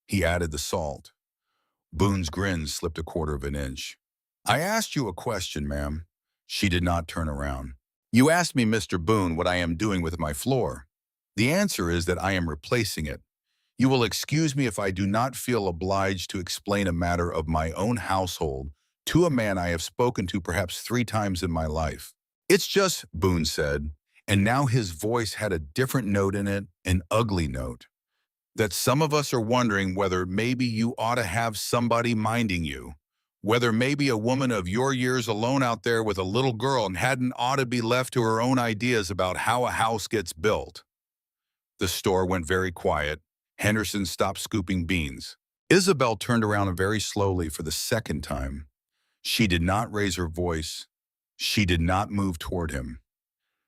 He added the salt. Boone's grin slipped a quarter of an inch. "I asked you a question, ma'am." She did not turn around. "You asked me, Mr. Boone, what I am doing with my floor. The answer is that I am replacing it. You will excuse me if I do not feel obliged to explain a matter of my own household to a man I have spoken to perhaps 3 times in my life." "It's just," Boone said, and now his voice had a different note in it, an ugly note, "that some of us are wondering whether maybe you ought to have somebody minding you. Whether maybe a woman of your years alone out there with a little girl and hadn't ought to be left to her own ideas about how a house gets built." The store went very quiet. Henderson stopped scooping beans. Isabel turned around very slowly for the second time. She did not raise her voice. She did not move toward him.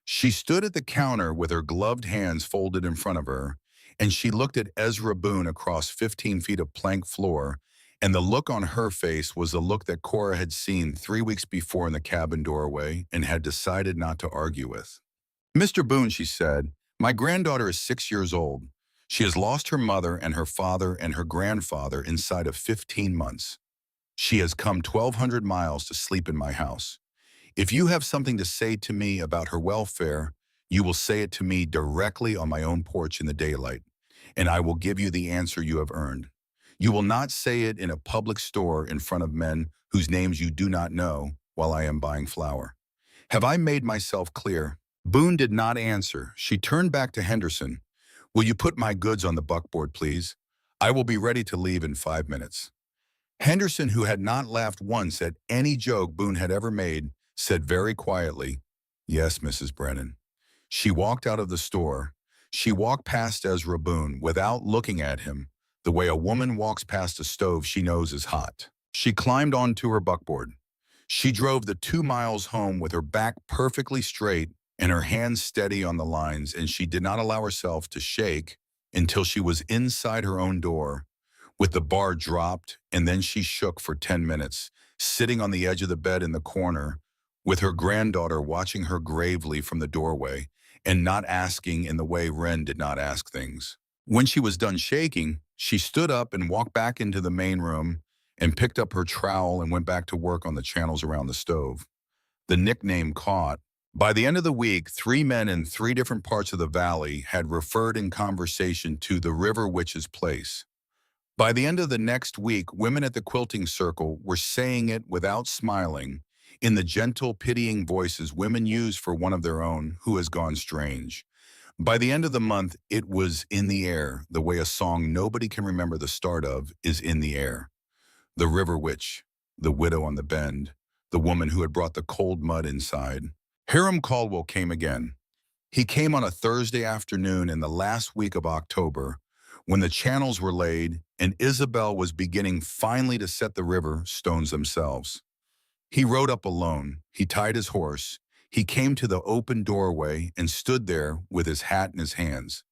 She stood at the counter with her gloved hands folded in front of her, and she looked at Ezra Boone across 15 feet of plank floor, and the look on her face was the look that Cora had seen 3 weeks before in the cabin doorway and had decided not to argue with. "Mr. Boone," she said, "my granddaughter is 6 years old. She has lost her mother and her father and her grandfather inside of 15 months. She has come 1,200 miles to sleep in my house. If you have something to say to me about her welfare, you will say it to me directly on my own porch in the daylight, and I will give you the answer you have earned. You will not say it in a public store in front of men whose names you do not know while I am buying flour. Have I made myself clear?" Boone did not answer. She turned back to Henderson. "Will you put my goods on the buckboard, please? I will be ready to leave in 5 minutes." Henderson, who had not laughed once at any joke Boone had ever made, said very quietly, "Yes, Mrs. Brennan." She walked out of the store. She walked past Ezra Boone without looking at him, the way a woman walks past a stove she knows is hot. She climbed onto her buckboard. She drove the 2 miles home with her back perfectly straight and her hands steady on the lines, and she did not allow herself to shake until she was inside her own door, with the bar dropped, and then she shook for 10 minutes, sitting on the edge of the bed in the corner, with her granddaughter watching her gravely from the doorway and not asking in the way Wren did not ask things. When she was done shaking, she stood up and walked back into the main room and picked up her trowel and went back to work on the channels around the stove. The nickname caught. By the end of the week, 3 men in 3 different parts of the valley had referred in conversation to the River Witch's place. By the end of the next week, women at the quilting circle were saying it without smiling, in the gentle, pitying voices women use for one of their own who has gone strange. By the end of the month, it was in the air, the way a song nobody can remember the start of is in the air. The River Witch, the widow on the bend, the woman who had brought the cold mud inside. Hiram Caldwell came again. He came on a Thursday afternoon in the last week of October, when the channels were laid and Isabel was beginning finally to set the river stones themselves. He rode up alone. He tied his horse. He came to the open doorway and stood there with his hat in his hands.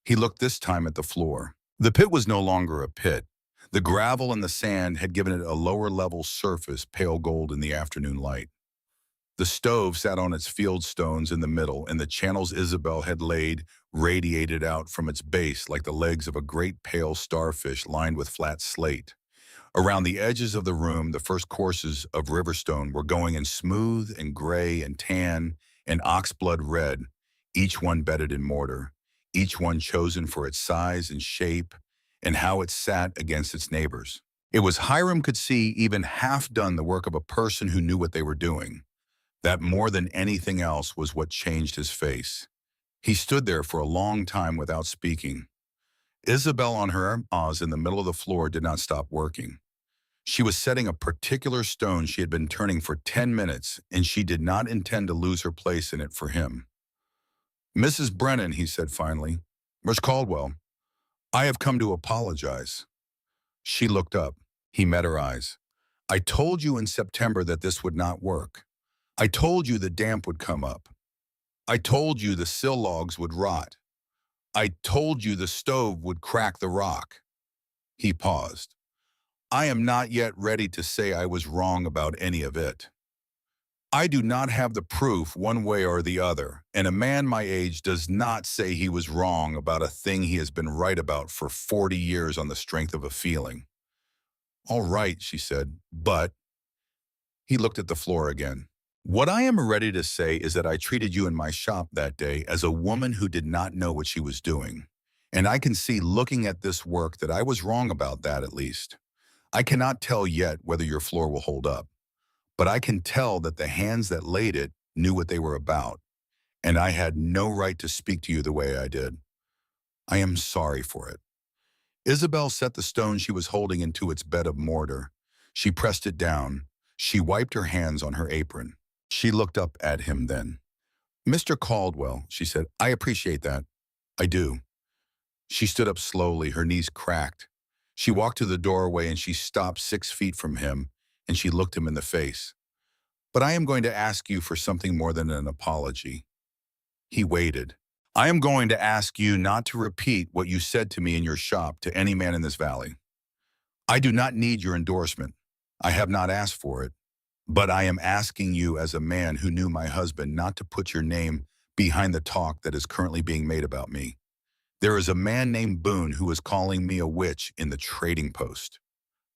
He looked this time at the floor. The pit was no longer a pit. The gravel and the sand had given it a lower-level surface, pale gold in the afternoon light. The stove sat on its field stones in the middle, and the channels Isabel had laid radiated out from its base like the legs of a great pale starfish lined with flat slate. Around the edges of the room, the first courses of riverstone were going in smooth and gray and tan and oxblood red, each one bedded in mortar, each one chosen for its size and shape and how it sat against its neighbors. It was Hiram could see even half done the work of a person who knew what they were doing. That more than anything else was what changed his face. He stood there for a long time without speaking. Isabel on her paws in the middle of the floor did not stop working. She was setting a particular stone she had been turning for 10 minutes, and she did not intend to lose her place in it for him. "Mrs. Brennan," he said finally, Miss Caldwell, I have come to apologize. She looked up. He met her eyes. I told you in September that this would not work. I told you the damp would come up. I told you the sill logs would rot. I told you the stove would crack the rock. He paused. I am not yet ready to say I was wrong about any of it. I do not have the proof one way or the other, and a man my age does not say he was wrong about a thing he has been right about for 40 years on the strength of a feeling. All right, she said, but he looked at the floor again. What I am ready to say is that I treated you in my shop that day as a woman who did not know what she was doing. And I can see looking at this work that I was wrong about that at least. I cannot tell yet whether your floor will hold up, but I can tell that the hands that laid it knew what they were about, and I had no right to speak to you the way I did. I am sorry for it. Isabel set the stone she was holding into its bed of mortar. She pressed it down. She wiped her hands on her apron. She looked up at him then. Mr. Caldwell, she said, I appreciate that. I do. She stood up slowly, her knees cracked. She walked to the doorway and she stopped 6 feet from him, and she looked him in the face. But I am going to ask you for something more than an apology. He waited. I am going to ask you not to repeat what you said to me in your shop to any man in this valley. I do not need your endorsement. I have not asked for it. But I am asking you as a man who knew my husband not to put your name behind the talk that is currently being made about me. There is a man named Boone who is calling me a witch in the trading post.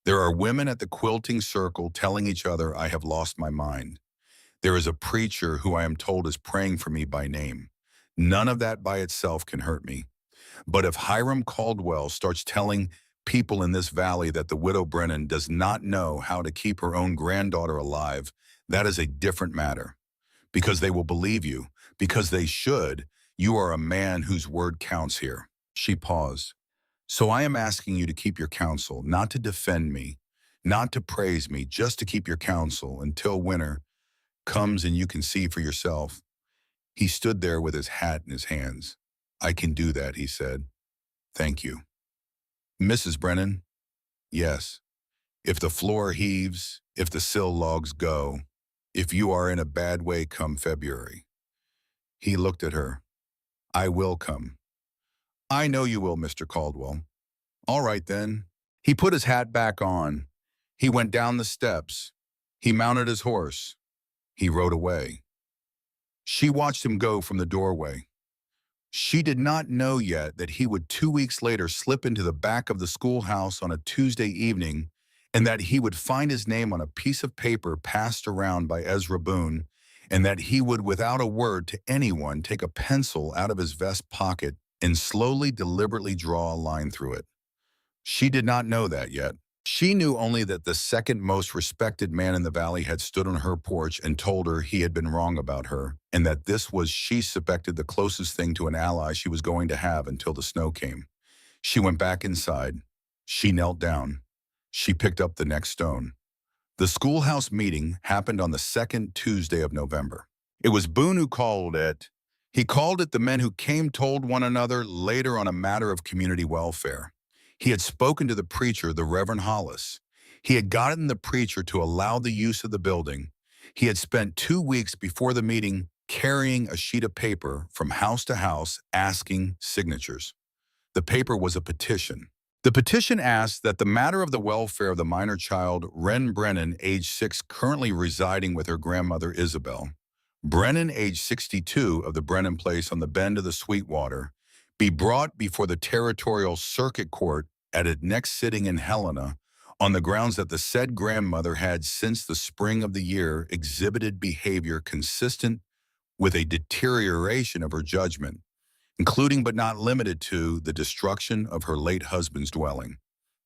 There are women at the quilting circle telling each other I have lost my mind. There is a preacher who I am told is praying for me by name. None of that by itself can hurt me. But if Hiram Caldwell starts telling people in this valley that the widow Brennan does not know how to keep her own granddaughter alive, that is a different matter. Because they will believe you, because they should. You are a man whose word counts here. She paused. So I am asking you to keep your counsel, not to defend me, not to praise me, just to keep your counsel until winter comes and you can see for yourself. He stood there with his hat in his hands. I can do that, he said. Thank you. Mrs. Brennan? Yes. If the floor heaves, if the sill logs go, if you are in a bad way come February. He looked at her. I will come. I know you will, Mr. Caldwell. All right, then. He put his hat back on. He went down the steps. He mounted his horse. He rode away. She watched him go from the doorway. She did not know yet that he would 2 weeks later slip into the back of the schoolhouse on a Tuesday evening, and that he would find his name on a piece of paper passed around by Ezra Boone, and that he would, without a word to anyone, take a pencil out of his vest pocket and slowly, deliberately draw a line through it. She did not know that yet. She knew only that the second most respected man in the valley had stood on her porch and told her he had been wrong about her, and that this was, she suspected, the closest thing to an ally she was going to have until the snow came. She went back inside. She knelt down. She picked up the next stone. The schoolhouse meeting happened on the second Tuesday of November. It was Boone who called it. He called it the men who came told one another later on a matter of community welfare. He had spoken to the preacher, the Reverend Hollis. He had gotten the preacher to allow the use of the building. He had spent 2 weeks before the meeting carrying a sheet of paper from house to house asking signatures. The paper was a petition. The petition asked that the matter of the welfare of the minor child, Wren Brennan, age 6, currently residing with her grandmother, Isabel. Brennan, age 62, of the Brennan place on the bend of the Sweetwater, be brought before the Territorial Circuit Court at its next sitting in Helena on the grounds that the said grandmother had since the spring of the year exhibited behavior consistent with a deterioration of her judgment, including but not limited to the destruction of her late husband's dwelling,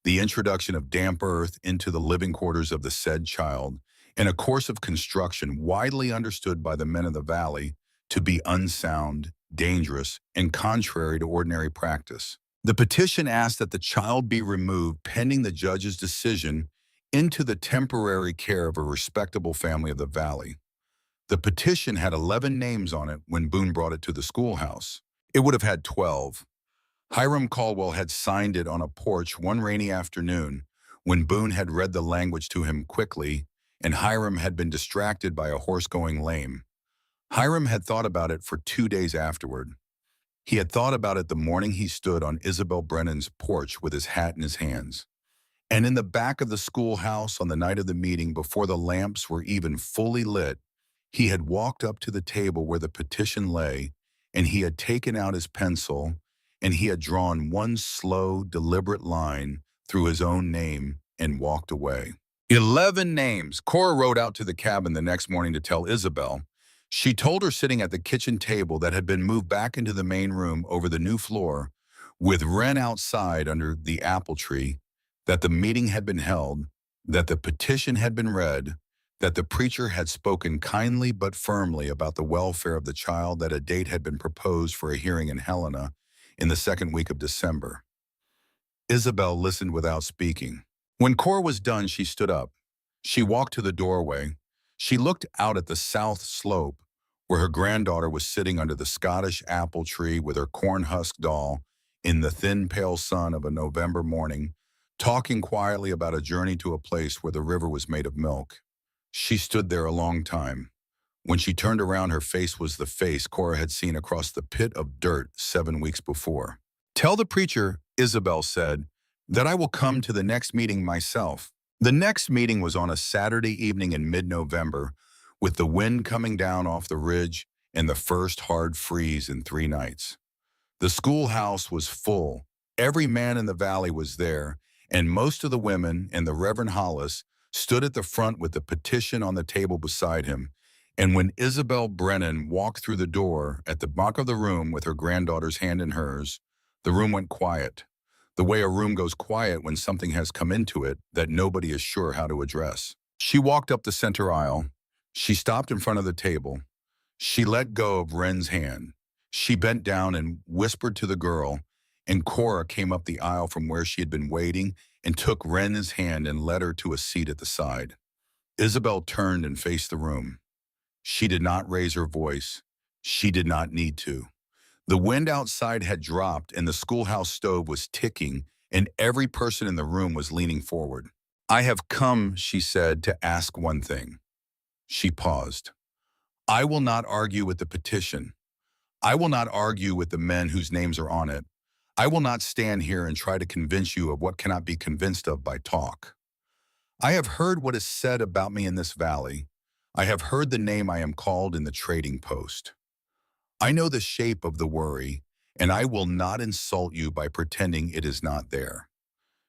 the introduction of damp earth into the living quarters of the said child, and a course of construction widely understood by the men of the valley to be unsound, dangerous, and contrary to ordinary practice. The petition asked that the child be removed pending the judge's decision into the temporary care of a respectable family of the valley. The petition had 11 names on it when Boone brought it to the schoolhouse. It would have had 12. Hiram Caldwell had signed it on a porch one rainy afternoon when Boone had read the language to him quickly and Hiram had been distracted by a horse going lame. Hiram had thought about it for 2 days afterward. He had thought about it the morning he stood on Isabel Brennan's porch with his hat in his hands. And in the back of the schoolhouse on the night of the meeting before the lamps were even fully lit, he had walked up to the table where the petition lay, and he had taken out his pencil, and he had drawn one slow, deliberate line through his own name and walked away. 11 names. Cora rode out to the cabin the next morning to tell Isabel. She told her sitting at the kitchen table that had been moved back into the main room over the new floor, with Wren outside under the apple tree, that the meeting had been held, that the petition had been read, that the preacher had spoken kindly but firmly about the welfare of the child, that a date had been proposed for a hearing in Helena in the second week of December. Isabel listened without speaking. When Cora was done, she stood up. She walked to the doorway. She looked out at the south slope where her granddaughter was sitting under the Scottish apple tree with her corn-husk doll in the thin, pale sun of a November morning, talking quietly about a journey to a place where the river was made of milk. She stood there a long time. When she turned around, her face was the face Cora had seen across the pit of dirt 7 weeks before. "Tell the preacher," Isabel said, "that I will come to the next meeting myself." The next meeting was on a Saturday evening in mid-November, with the wind coming down off the ridge and the first hard freeze in 3 nights. The schoolhouse was full. Every man in the valley was there, and most of the women and the Reverend Hollis stood at the front with the petition on the table beside him. And when Isabel Brennan walked through the door at the back of the room with her granddaughter's hand in hers, the room went quiet, the way a room goes quiet when something has come into it that nobody is sure how to address. She walked up the center aisle. She stopped in front of the table. She let go of Wren's hand. She bent down and whispered to the girl, and Cora came up the aisle from where she had been waiting and took Wren's hand and led her to a seat at the side. Isabel turned and faced the room. She did not raise her voice. She did not need to. The wind outside had dropped and the schoolhouse stove was ticking, and every person in the room was leaning forward. "I have come," she said, "to ask one thing." She paused. "I will not argue with the petition. I will not argue with the men whose names are on it. I will not stand here and try to convince you of what cannot be convinced of by talk. I have heard what is said about me in this valley. I have heard the name I am called in the trading post. I know the shape of the worry, and I will not insult you by pretending it is not there."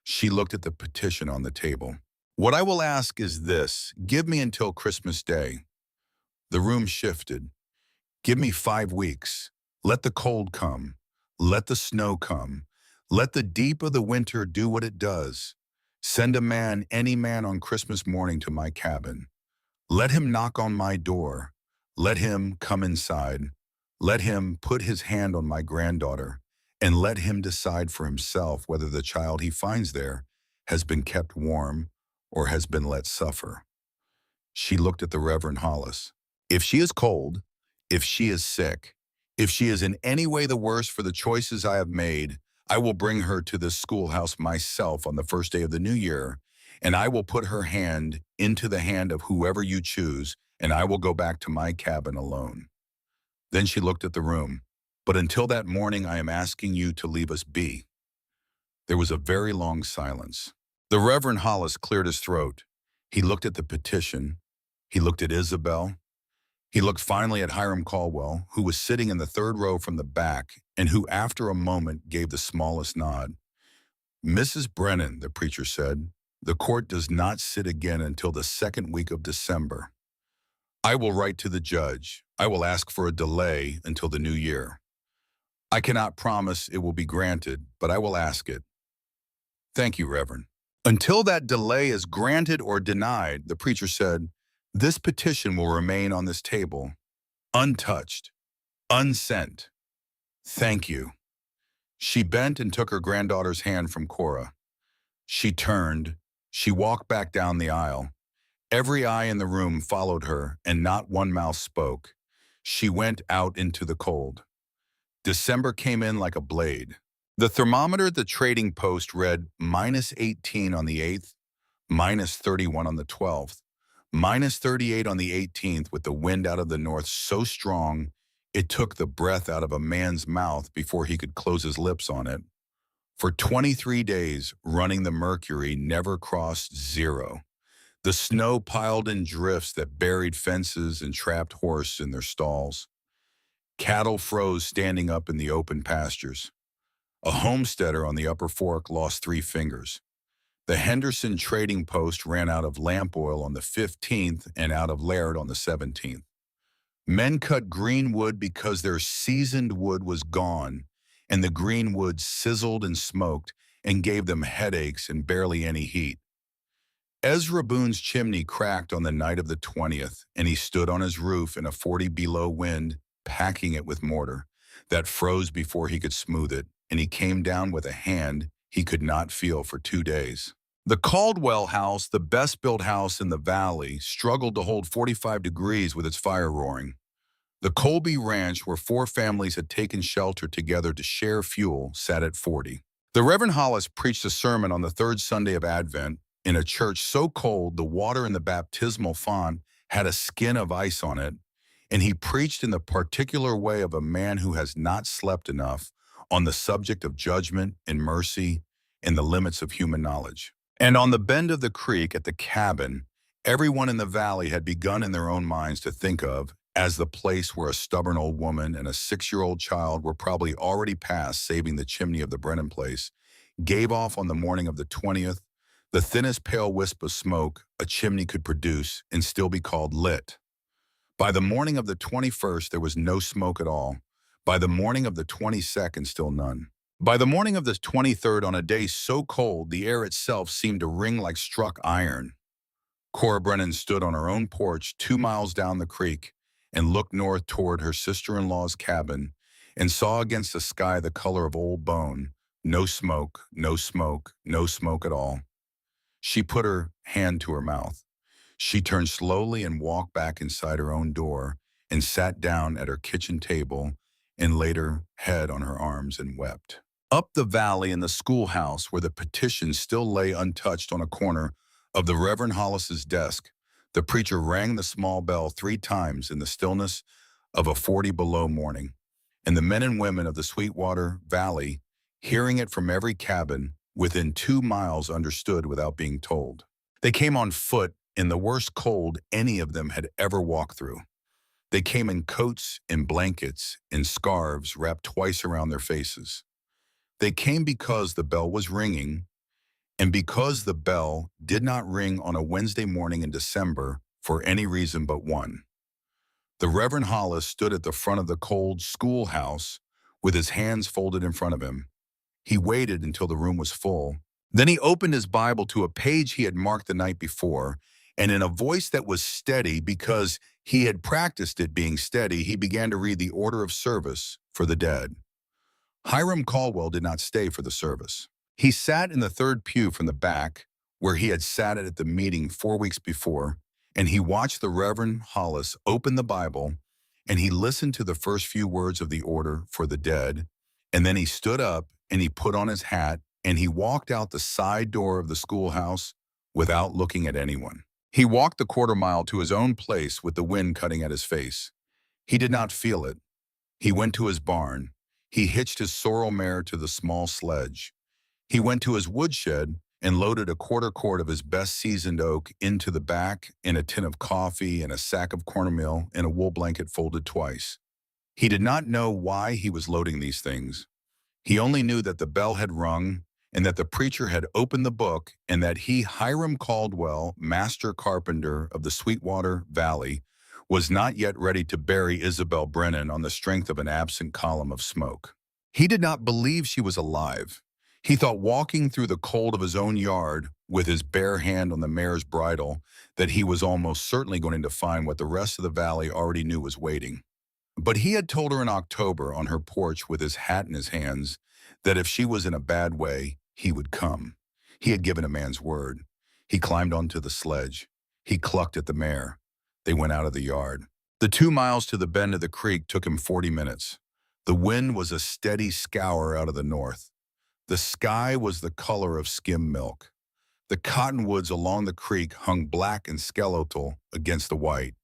She looked at the petition on the table. "What I will ask is this: give me until Christmas Day." The room shifted. "Give me 5 weeks. Let the cold come. Let the snow come. Let the deep of the winter do what it does. Send a man, any man, on Christmas morning to my cabin. Let him knock on my door. Let him come inside. Let him put his hand on my granddaughter, and let him decide for himself whether the child he finds there has been kept warm or has been let suffer." She looked at the Reverend Hollis. "If she is cold, if she is sick, if she is in any way the worse for the choices I have made, I will bring her to this schoolhouse myself on the first day of the new year, and I will put her hand into the hand of whoever you choose, and I will go back to my cabin alone." Then she looked at the room. "But until that morning, I am asking you to leave us be." There was a very long silence. The Reverend Hollis cleared his throat. He looked at the petition. He looked at Isabel. He looked finally at Hiram Caldwell, who was sitting in the third row from the back, and who after a moment gave the smallest nod. "Mrs. Brennan," the preacher said, "the court does not sit again until the second week of December. I will write to the judge. I will ask for a delay until the new year. I cannot promise it will be granted, but I will ask it." "Thank you, Reverend." "Until that delay is granted or denied," the preacher said, "this petition will remain on this table, untouched, unsent. Thank you." She bent and took her granddaughter's hand from Cora. She turned. She walked back down the aisle. Every eye in the room followed her, and not one mouth spoke. She went out into the cold. December came in like a blade. The thermometer at the trading post read -18 on the 8th, -31 on the 12th, -38 on the 18th, with the wind out of the north so strong it took the breath out of a man's mouth before he could close his lips on it. For 23 days, running the mercury never crossed zero. The snow piled in drifts that buried fences and trapped horses in their stalls. Cattle froze standing up in the open pastures. A homesteader on the upper fork lost 3 fingers. The Henderson trading post ran out of lamp oil on the 15th and out of lard on the 17th. Men cut green wood because their seasoned wood was gone, and the green wood sizzled and smoked and gave them headaches and barely any heat. Ezra Boone's chimney cracked on the night of the 20th, and he stood on his roof in a 40 below wind, packing it with mortar that froze before he could smooth it, and he came down with a hand he could not feel for 2 days. The Caldwell house, the best-built house in the valley, struggled to hold 45 degrees with its fire roaring. The Colby Ranch, where 4 families had taken shelter together to share fuel, sat at 40. The Reverend Hollis preached a sermon on the third Sunday of Advent in a church so cold the water in the baptismal font had a skin of ice on it, and he preached in the particular way of a man who has not slept enough on the subject of judgment and mercy and the limits of human knowledge. And on the bend of the creek at the cabin, everyone in the valley had begun in their own minds to think of as the place where a stubborn old woman and a 6-year-old child were probably already past saving the chimney of the Brennan place, gave off on the morning of the 20th, the thinnest pale wisp of smoke a chimney could produce and still be called lit. By the morning of the 21st, there was no smoke at all. By the morning of the 22nd, still none. By the morning of the 23rd, on a day so cold, the air itself seemed to ring like struck iron. Cora Brennan stood on her own porch 2 miles down the creek and looked north toward her sister-in-law's cabin and saw against the sky the color of old bone. No smoke, no smoke, no smoke at all. She put her hand to her mouth. She turned slowly and walked back inside her own door and sat down at her kitchen table and laid her head on her arms and wept. Up the valley in the schoolhouse, where the petition still lay untouched on a corner of the Reverend Hollis's desk, the preacher rang the small bell 3 times in the stillness of a 40 below morning, and the men and women of the Sweetwater Valley, hearing it from every cabin within 2 miles, understood without being told. They came on foot in the worst cold any of them had ever walked through. They came in coats and blankets and scarves wrapped twice around their faces. They came because the bell was ringing, and because the bell did not ring on a Wednesday morning in December for any reason but one. The Reverend Hollis stood at the front of the cold schoolhouse with his hands folded in front of him. He waited until the room was full. Then he opened his Bible to a page he had marked the night before, and in a voice that was steady because he had practiced it being steady, he began to read the order of service for the dead. Hiram Caldwell did not stay for the service. He sat in the third pew from the back, where he had sat at the meeting 4 weeks before, and he watched the Reverend Hollis open the Bible, and he listened to the first few words of the order for the dead, and then he stood up and he put on his hat and he walked out the side door of the schoolhouse without looking at anyone. He walked the 1/4 mile to his own place with the wind cutting at his face. He did not feel it. He went to his barn. He hitched his sorrel mare to the small sledge. He went to his woodshed and loaded a 1/4 quart of his best seasoned oak into the back, and a tin of coffee and a sack of cornmeal and a wool blanket folded twice. He did not know why he was loading these things. He only knew that the bell had rung and that the preacher had opened the book, and that he, Hiram Caldwell, master carpenter of the Sweetwater Valley, was not yet ready to bury Isabel Brennan on the strength of an absent column of smoke. He did not believe she was alive. He thought, walking through the cold of his own yard with his bare hand on the mare's bridle, that he was almost certainly going to find what the rest of the valley already knew was waiting. But he had told her in October on her porch with his hat in his hands that if she was in a bad way, he would come. He had given a man's word. He climbed onto the sledge. He clucked at the mare. They went out of the yard. The 2 miles to the bend of the creek took him 40 minutes. The wind was a steady scour out of the north. The sky was the color of skim milk. The cottonwoods along the creek hung black and skeletal against the white.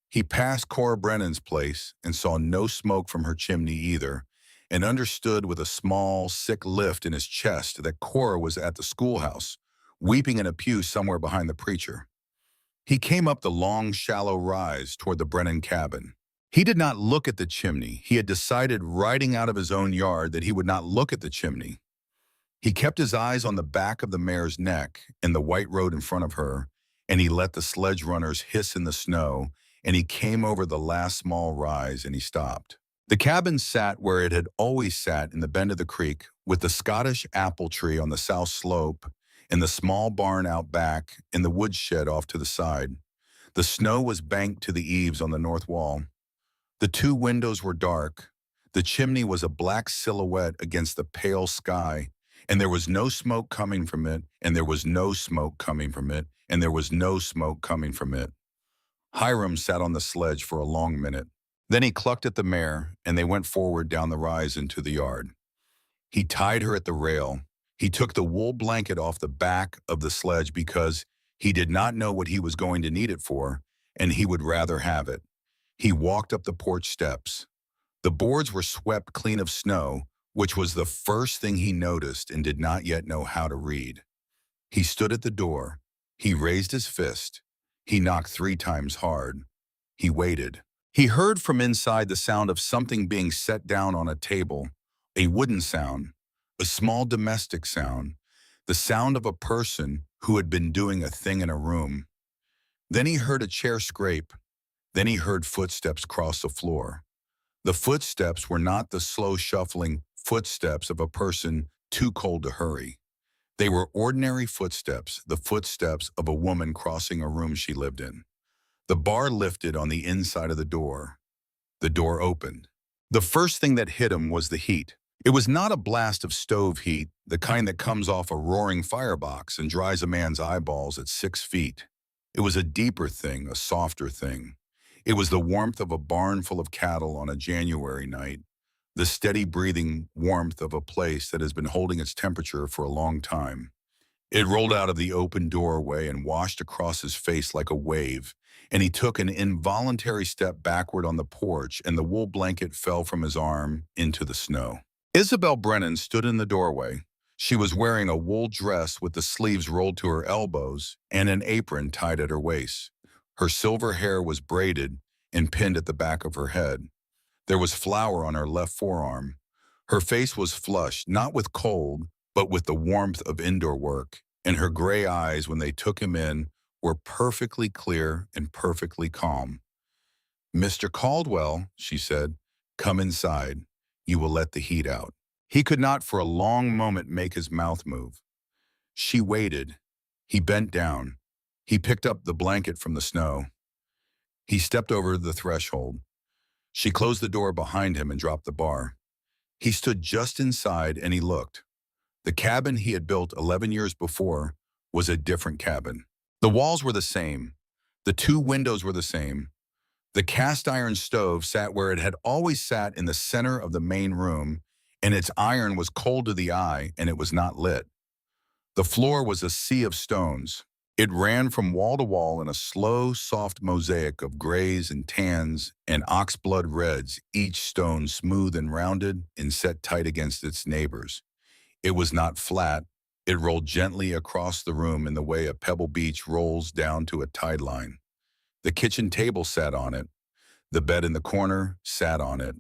He passed Cora Brennan's place and saw no smoke from her chimney either, and understood with a small, sick lift in his chest that Cora was at the schoolhouse, weeping in a pew somewhere behind the preacher. He came up the long, shallow rise toward the Brennan cabin. He did not look at the chimney. He had decided riding out of his own yard that he would not look at the chimney. He kept his eyes on the back of the mare's neck and the white road in front of her, and he let the sledge runners hiss in the snow, and he came over the last small rise and he stopped. The cabin sat where it had always sat in the bend of the creek, with the Scottish apple tree on the south slope and the small barn out back and the woodshed off to the side. The snow was banked to the eaves on the north wall. The two windows were dark. The chimney was a black silhouette against the pale sky, and there was no smoke coming from it, and there was no smoke coming from it, and there was no smoke coming from it. Hiram sat on the sledge for a long minute. Then he clucked at the mare, and they went forward down the rise into the yard. He tied her at the rail. He took the wool blanket off the back of the sledge because he did not know what he was going to need it for, and he would rather have it. He walked up the porch steps. The boards were swept clean of snow, which was the first thing he noticed and did not yet know how to read. He stood at the door. He raised his fist. He knocked 3 times hard. He waited. He heard from inside the sound of something being set down on a table, a wooden sound, a small domestic sound, the sound of a person who had been doing a thing in a room. Then he heard a chair scrape. Then he heard footsteps cross the floor. The footsteps were not the slow shuffling footsteps of a person too cold to hurry. They were ordinary footsteps, the footsteps of a woman crossing a room she lived in. The bar lifted on the inside of the door. The door opened. The first thing that hit him was the heat. It was not a blast of stove heat, the kind that comes off a roaring firebox and dries a man's eyeballs at 6 feet. It was a deeper thing, a softer thing. It was the warmth of a barn full of cattle on a January night, the steady breathing warmth of a place that has been holding its temperature for a long time. It rolled out of the open doorway and washed across his face like a wave, and he took an involuntary step backward on the porch, and the wool blanket fell from his arm into the snow. Isabel Brennan stood in the doorway. She was wearing a wool dress with the sleeves rolled to her elbows and an apron tied at her waist. Her silver hair was braided and pinned at the back of her head. There was flour on her left forearm. Her face was flushed, not with cold, but with the warmth of indoor work, and her gray eyes, when they took him in, were perfectly clear and perfectly calm. "Mr. Caldwell," she said, "come inside. You will let the heat out." He could not for a long moment make his mouth move. She waited. He bent down. He picked up the blanket from the snow. He stepped over the threshold. She closed the door behind him and dropped the bar. He stood just inside and he looked. The cabin he had built 11 years before was a different cabin. The walls were the same. The 2 windows were the same. The cast iron stove sat where it had always sat in the center of the main room, and its iron was cold to the eye and it was not lit. The floor was a sea of stones. It ran from wall to wall in a slow, soft mosaic of grays and tans and oxblood reds, each stone smooth and rounded and set tight against its neighbors. It was not flat. It rolled gently across the room in the way a pebble beach rolls down to a tide line. The kitchen table sat on it. The bed in the corner sat on it.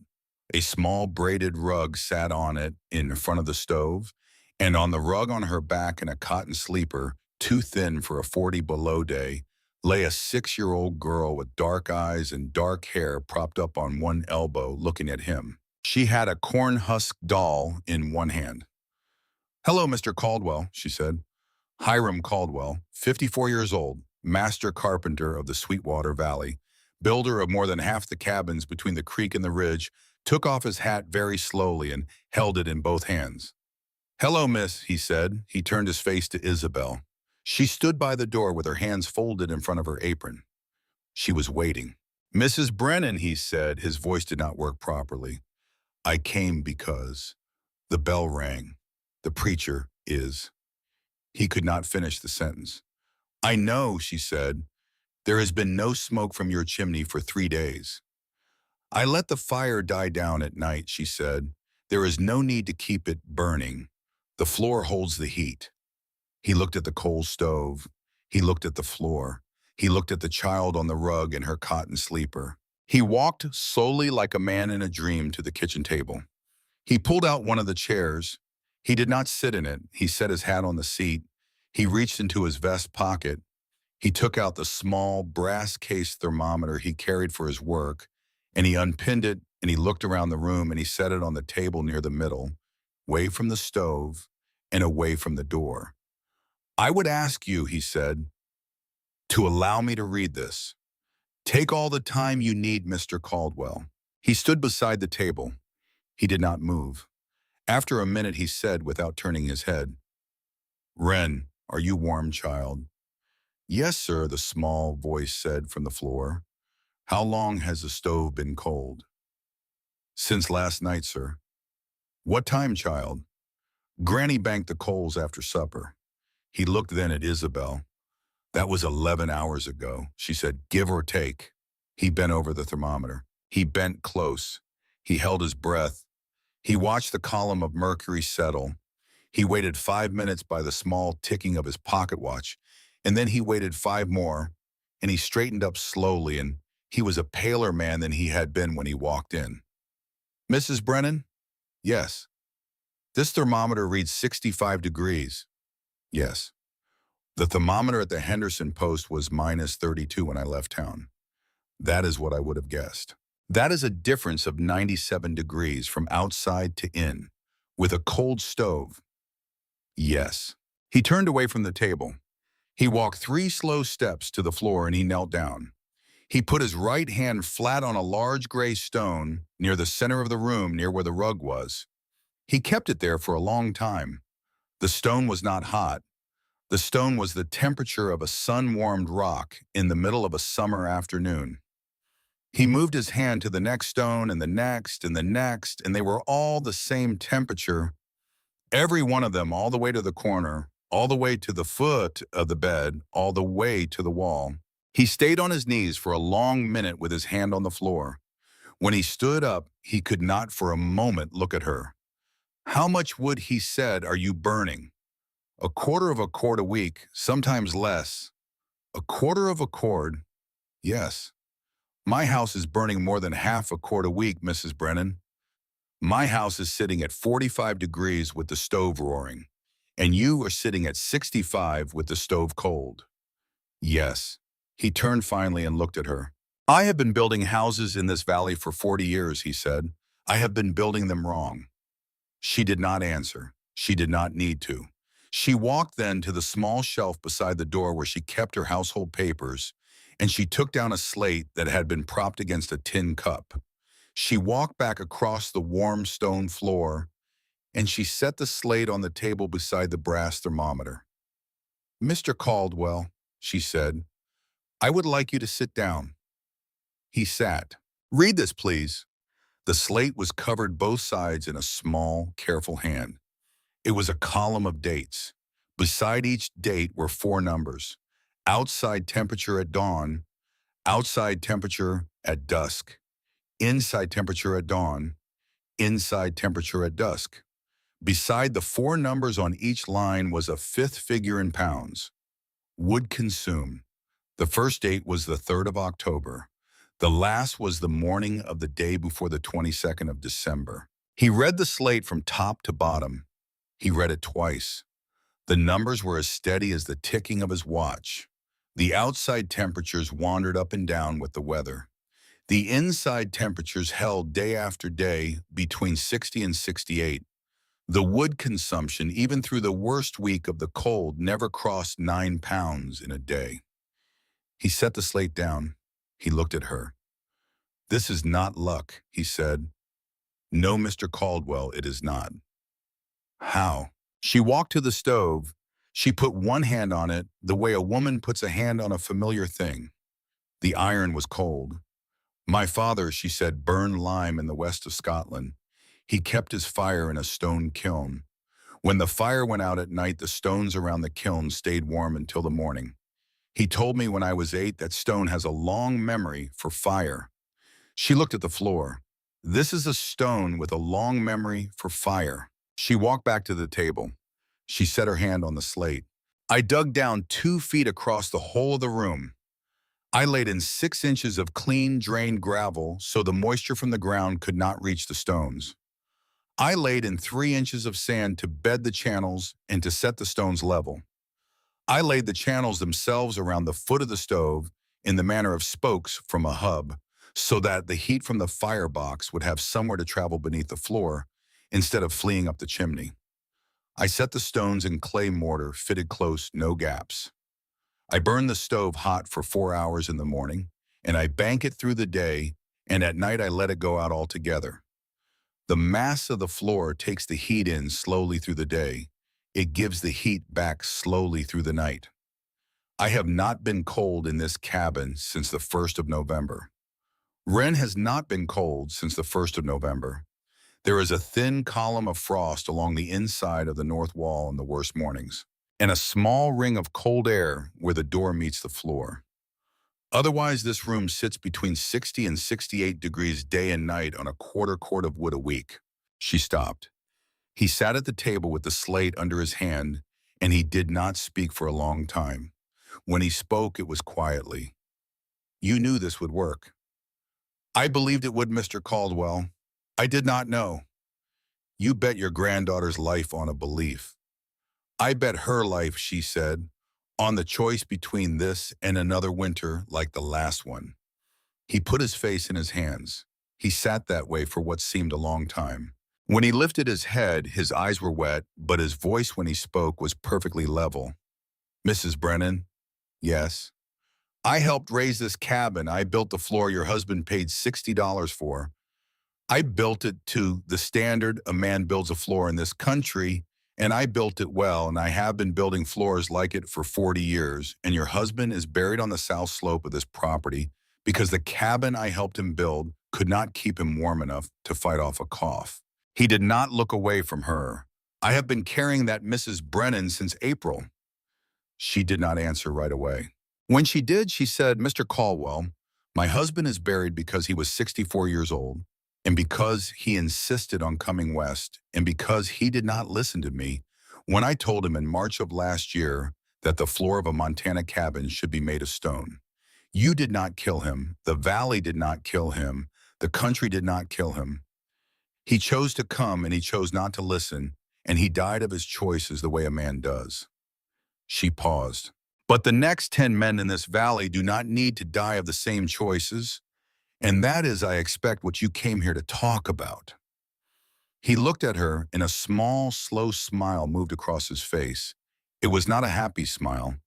A small braided rug sat on it in front of the stove, and on the rug on her back in a cotton sleeper, too thin for a 40 below day, lay a 6-year-old girl with dark eyes and dark hair propped up on one elbow looking at him. She had a corn-husk doll in one hand. "Hello, Mr. Caldwell," she said. Hiram Caldwell, 54 years old, master carpenter of the Sweetwater Valley, builder of more than half the cabins between the creek and the ridge, took off his hat very slowly and held it in both hands. "Hello, miss," he said. He turned his face to Isabel. She stood by the door with her hands folded in front of her apron. She was waiting. "Mrs. Brennan," he said. His voice did not work properly. "I came because..." The bell rang. The preacher is. He could not finish the sentence. I know, she said. There has been no smoke from your chimney for 3 days. I let the fire die down at night, she said. There is no need to keep it burning. The floor holds the heat. He looked at the coal stove. He looked at the floor. He looked at the child on the rug in her cotton sleeper. He walked slowly like a man in a dream to the kitchen table. He pulled out one of the chairs. He did not sit in it. He set his hat on the seat. He reached into his vest pocket. He took out the small brass-cased thermometer he carried for his work, and he unpinned it, and he looked around the room, and he set it on the table near the middle, away from the stove and away from the door. I would ask you, he said, to allow me to read this. Take all the time you need, Mr. Caldwell. He stood beside the table. He did not move. After a minute, he said, without turning his head, Wren, are you warm, child? Yes, sir, the small voice said from the floor. How long has the stove been cold? Since last night, sir. What time, child? Granny banked the coals after supper. He looked then at Isabel. That was 11 hours ago, she said, give or take. He bent over the thermometer. He bent close. He held his breath. He watched the column of mercury settle. He waited 5 minutes by the small ticking of his pocket watch, and then he waited 5 more, and he straightened up slowly, and he was a paler man than he had been when he walked in. Mrs. Brennan? Yes. This thermometer reads 65 degrees. Yes. The thermometer at the Henderson post was minus 32 when I left town. That is what I would have guessed. That is a difference of 97 degrees from outside to in, with a cold stove. Yes. He turned away from the table. He walked 3 slow steps to the floor and he knelt down. He put his right hand flat on a large gray stone near the center of the room, near where the rug was. He kept it there for a long time. The stone was not hot. The stone was the temperature of a sun-warmed rock in the middle of a summer afternoon. He moved his hand to the next stone and the next and the next, and they were all the same temperature. Every one of them, all the way to the corner, all the way to the foot of the bed, all the way to the wall. He stayed on his knees for a long minute with his hand on the floor. When he stood up, he could not for a moment look at her. How much wood, he said, are you burning? A quarter of a cord a week, sometimes less. A quarter of a cord? Yes. My house is burning more than half a cord a week, Mrs. Brennan. My house is sitting at 45 degrees with the stove roaring, and you are sitting at 65 with the stove cold. Yes. He turned finally and looked at her. I have been building houses in this valley for 40 years, he said. I have been building them wrong. She did not answer. She did not need to. She walked then to the small shelf beside the door where she kept her household papers, and she took down a slate that had been propped against a tin cup. She walked back across the warm stone floor, and she set the slate on the table beside the brass thermometer. Mr. Caldwell, she said, I would like you to sit down. He sat. Read this, please. The slate was covered both sides in a small, careful hand. It was a column of dates. Beside each date were 4 numbers. Outside temperature at dawn, outside temperature at dusk, inside temperature at dawn, inside temperature at dusk. Beside the 4 numbers on each line was a 5th figure in pounds. Wood consumed. The first date was the 3rd of October. The last was the morning of the day before the 22nd of December. He read the slate from top to bottom. He read it twice. The numbers were as steady as the ticking of his watch. The outside temperatures wandered up and down with the weather. The inside temperatures held day after day between 60 and 68. The wood consumption, even through the worst week of the cold, never crossed 9 pounds in a day. He set the slate down. He looked at her. This is not luck, he said. No, Mr. Caldwell, it is not. How? She walked to the stove. She put one hand on it the way a woman puts a hand on a familiar thing. The iron was cold. My father, she said, burned lime in the west of Scotland. He kept his fire in a stone kiln. When the fire went out at night, the stones around the kiln stayed warm until the morning. He told me when I was 8 that stone has a long memory for fire. She looked at the floor. This is a stone with a long memory for fire. She walked back to the table. She set her hand on the slate. I dug down 2 feet across the whole of the room. I laid in 6 inches of clean, drained gravel so the moisture from the ground could not reach the stones. I laid in 3 inches of sand to bed the channels and to set the stones level. I laid the channels themselves around the foot of the stove in the manner of spokes from a hub, so that the heat from the firebox would have somewhere to travel beneath the floor instead of fleeing up the chimney. I set the stones in clay mortar, fitted close, no gaps. I burned the stove hot for 4 hours in the morning, and I bank it through the day, and at night I let it go out altogether. The mass of the floor takes the heat in slowly through the day. It gives the heat back slowly through the night. I have not been cold in this cabin since the 1st of November. Wren has not been cold since the 1st of November. There is a thin column of frost along the inside of the north wall on the worst mornings, and a small ring of cold air where the door meets the floor. Otherwise, this room sits between 60 and 68 degrees day and night on a quarter cord of wood a week. She stopped. He sat at the table with the slate under his hand, and he did not speak for a long time. When he spoke, it was quietly. You knew this would work. I believed it would, Mr. Caldwell. I did not know. You bet your granddaughter's life on a belief. I bet her life, she said, on the choice between this and another winter like the last one. He put his face in his hands. He sat that way for what seemed a long time. When he lifted his head, his eyes were wet, but his voice when he spoke was perfectly level. Mrs. Brennan? Yes. I helped raise this cabin. I built the floor your husband paid $60 for. I built it to the standard a man builds a floor in this country, and I built it well, and I have been building floors like it for 40 years, and your husband is buried on the south slope of this property because the cabin I helped him build could not keep him warm enough to fight off a cough. He did not look away from her. I have been carrying that Mrs. Brennan since April. She did not answer right away. When she did, she said, Mr. Caldwell, my husband is buried because he was 64 years old, and because he insisted on coming west, and because he did not listen to me when I told him in March of last year that the floor of a Montana cabin should be made of stone. You did not kill him. The valley did not kill him. The country did not kill him. He chose to come, and he chose not to listen, and he died of his choices the way a man does. She paused. But the next 10 men in this valley do not need to die of the same choices, and that is, I expect, what you came here to talk about. He looked at her, and a small, slow smile moved across his face. It was not a happy smile.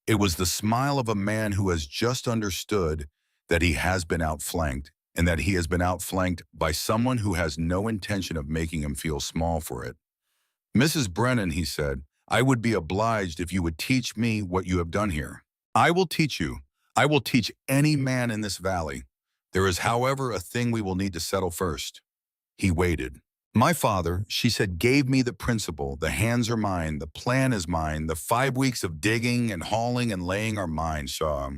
It was the smile of a man who has just understood that he has been outflanked, and that he has been outflanked by someone who has no intention of making him feel small for it. Mrs. Brennan, he said, I would be obliged if you would teach me what you have done here. I will teach you. I will teach any man in this valley. There is, however, a thing we will need to settle first. He waited. My father, she said, gave me the principle. The hands are mine. The plan is mine. The 5 weeks of digging and hauling and laying are mine. So,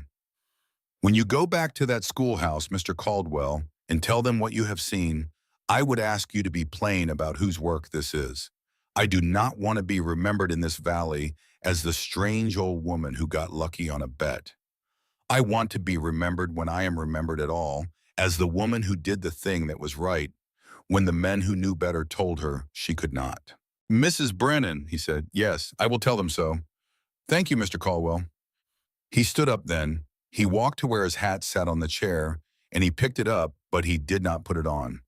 when you go back to that schoolhouse, Mr. Caldwell, and tell them what you have seen, I would ask you to be plain about whose work this is. I do not want to be remembered in this valley as the strange old woman who got lucky on a bet. I want to be remembered, when I am remembered at all, as the woman who did the thing that was right when the men who knew better told her she could not. Mrs. Brennan, he said, yes, I will tell them so. Thank you, Mr. Caldwell. He stood up then. He walked to where his hat sat on the chair, and he picked it up, but he did not put it on.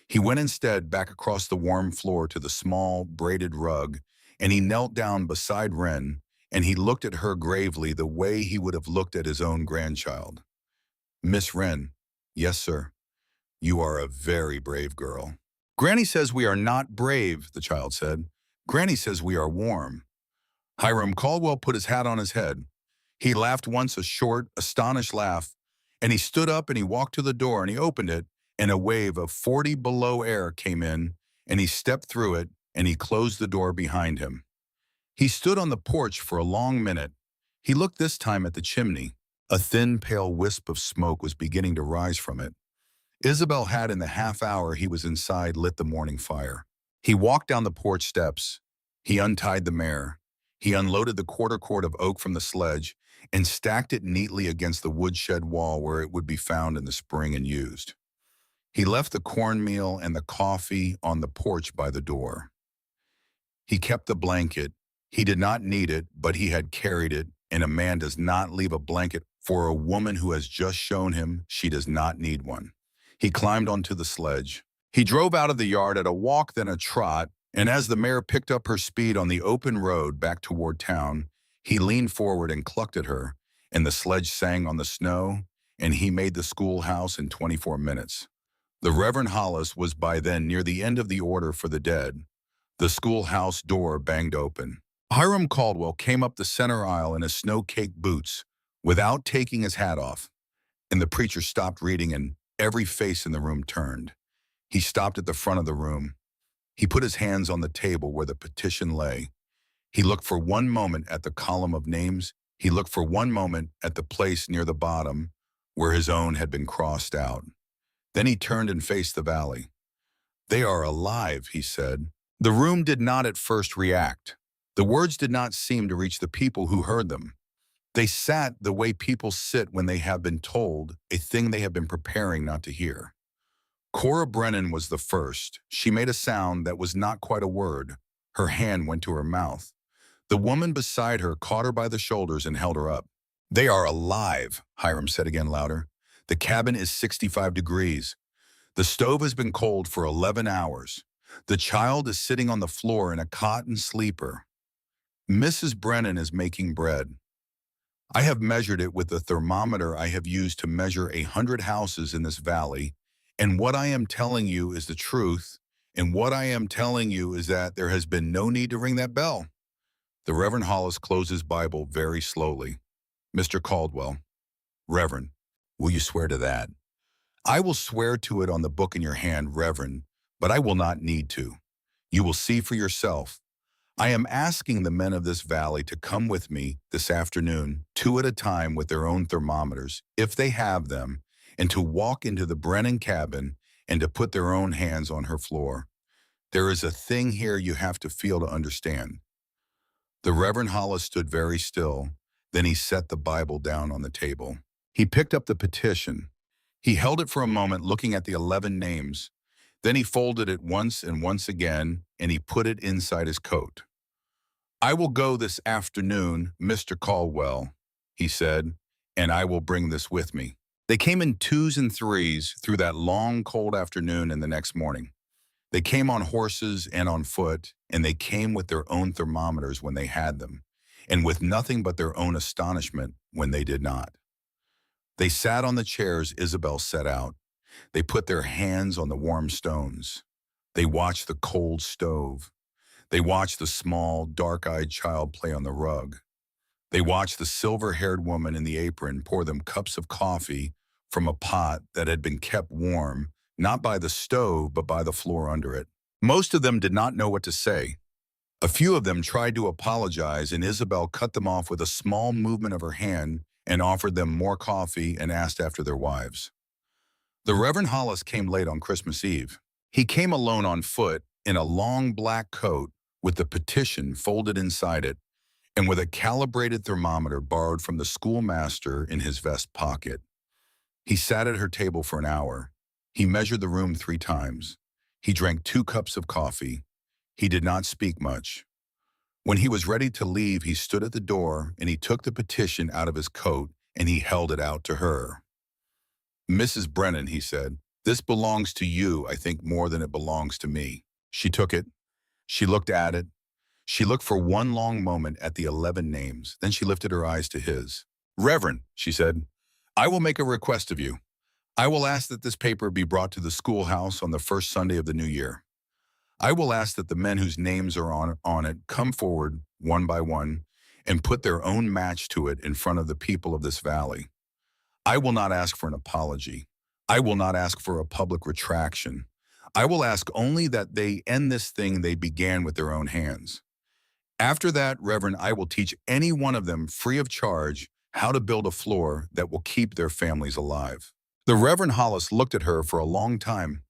He went instead back across the warm floor to the small, braided rug, and he knelt down beside Wren, and he looked at her gravely the way he would have looked at his own grandchild. Miss Wren, yes, sir. You are a very brave girl. Granny says we are not brave, the child said. Granny says we are warm. Hiram Caldwell put his hat on his head. He laughed once, a short, astonished laugh, and he stood up and he walked to the door and he opened it, and a wave of 40 below air came in, and he stepped through it, and he closed the door behind him. He stood on the porch for a long minute. He looked this time at the chimney. A thin, pale wisp of smoke was beginning to rise from it. Isabel had, in the half hour he was inside, lit the morning fire. He walked down the porch steps. He untied the mare. He unloaded the quarter cord of oak from the sledge and stacked it neatly against the woodshed wall where it would be found in the spring and used. He left the cornmeal and the coffee on the porch by the door. He kept the blanket. He did not need it, but he had carried it, and a man does not leave a blanket for a woman who has just shown him she does not need one. He climbed onto the sledge. He drove out of the yard at a walk, then a trot, and as the mare picked up her speed on the open road back toward town, he leaned forward and clucked at her, and the sledge sang on the snow, and he made the schoolhouse in 24 minutes. The Reverend Hollis was by then near the end of the order for the dead. The schoolhouse door banged open. Hiram Caldwell came up the center aisle in his snow-caked boots, without taking his hat off, and the preacher stopped reading and every face in the room turned. He stopped at the front of the room. He put his hands on the table where the petition lay. He looked for one moment at the column of names. He looked for one moment at the place near the bottom where his own had been crossed out. Then he turned and faced the valley. "They are alive," he said. The room did not at first react. The words did not seem to reach the people who heard them. They sat the way people sit when they have been told a thing they have been preparing not to hear. Cora Brennan was the first. She made a sound that was not quite a word. Her hand went to her mouth. The woman beside her caught her by the shoulders and held her up. "They are alive," Hiram said again louder. "The cabin is 65 degrees. The stove has been cold for 11 hours. The child is sitting on the floor in a cotton sleeper. Mrs. Brennan is making bread. I have measured it with the thermometer I have used to measure 100 houses in this valley, and what I am telling you is the truth, and what I am telling you is that there has been no need to ring that bell." The Reverend Hollis closed his Bible very slowly. "Mr. Caldwell, Reverend, will you swear to that?" "I will swear to it on the book in your hand, Reverend, but I will not need to. You will see for yourself. I am asking the men of this valley to come with me this afternoon, 2 at a time with their own thermometers, if they have them, and to walk into the Brennan cabin and to put their own hands on her floor. There is a thing here you have to feel to understand." The Reverend Hollis stood very still. Then he set the Bible down on the table. He picked up the petition. He held it for a moment, looking at the 11 names. Then he folded it once and once again, and he put it inside his coat. "I will go this afternoon, Mr. Caldwell," he said, "and I will bring this with me." They came in 2s and 3s through that long, cold afternoon and the next morning. They came on horses and on foot, and they came with their own thermometers when they had them, and with nothing but their own astonishment when they did not. They sat on the chairs Isabel set out. They put their hands on the warm stones. They watched the cold stove. They watched the small, dark-eyed child play on the rug. They watched the silver-haired woman in the apron pour them cups of coffee from a pot that had been kept warm, not by the stove, but by the floor under it. Most of them did not know what to say. A few of them tried to apologize, and Isabel cut them off with a small movement of her hand and offered them more coffee and asked after their wives. The Reverend Hollis came late on Christmas Eve. He came alone on foot, in a long black coat, with the petition folded inside it, and with a calibrated thermometer borrowed from the schoolmaster in his vest pocket. He sat at her table for an hour. He measured the room 3 times. He drank 2 cups of coffee. He did not speak much. When he was ready to leave, he stood at the door and he took the petition out of his coat and he held it out to her. "Mrs. Brennan," he said, "this belongs to you, I think, more than it belongs to me." She took it. She looked at it. She looked for one long moment at the 11 names. Then she lifted her eyes to his. "Reverend," she said, "I will make a request of you. I will ask that this paper be brought to the schoolhouse on the first Sunday of the new year. I will ask that the men whose names are on it come forward one by one and put their own match to it in front of the people of this valley. I will not ask for an apology. I will not ask for a public retraction. I will ask only that they end this thing they began with their own hands. After that, Reverend, I will teach any one of them free of charge how to build a floor that will keep their families alive." The Reverend Hollis looked at her for a long time.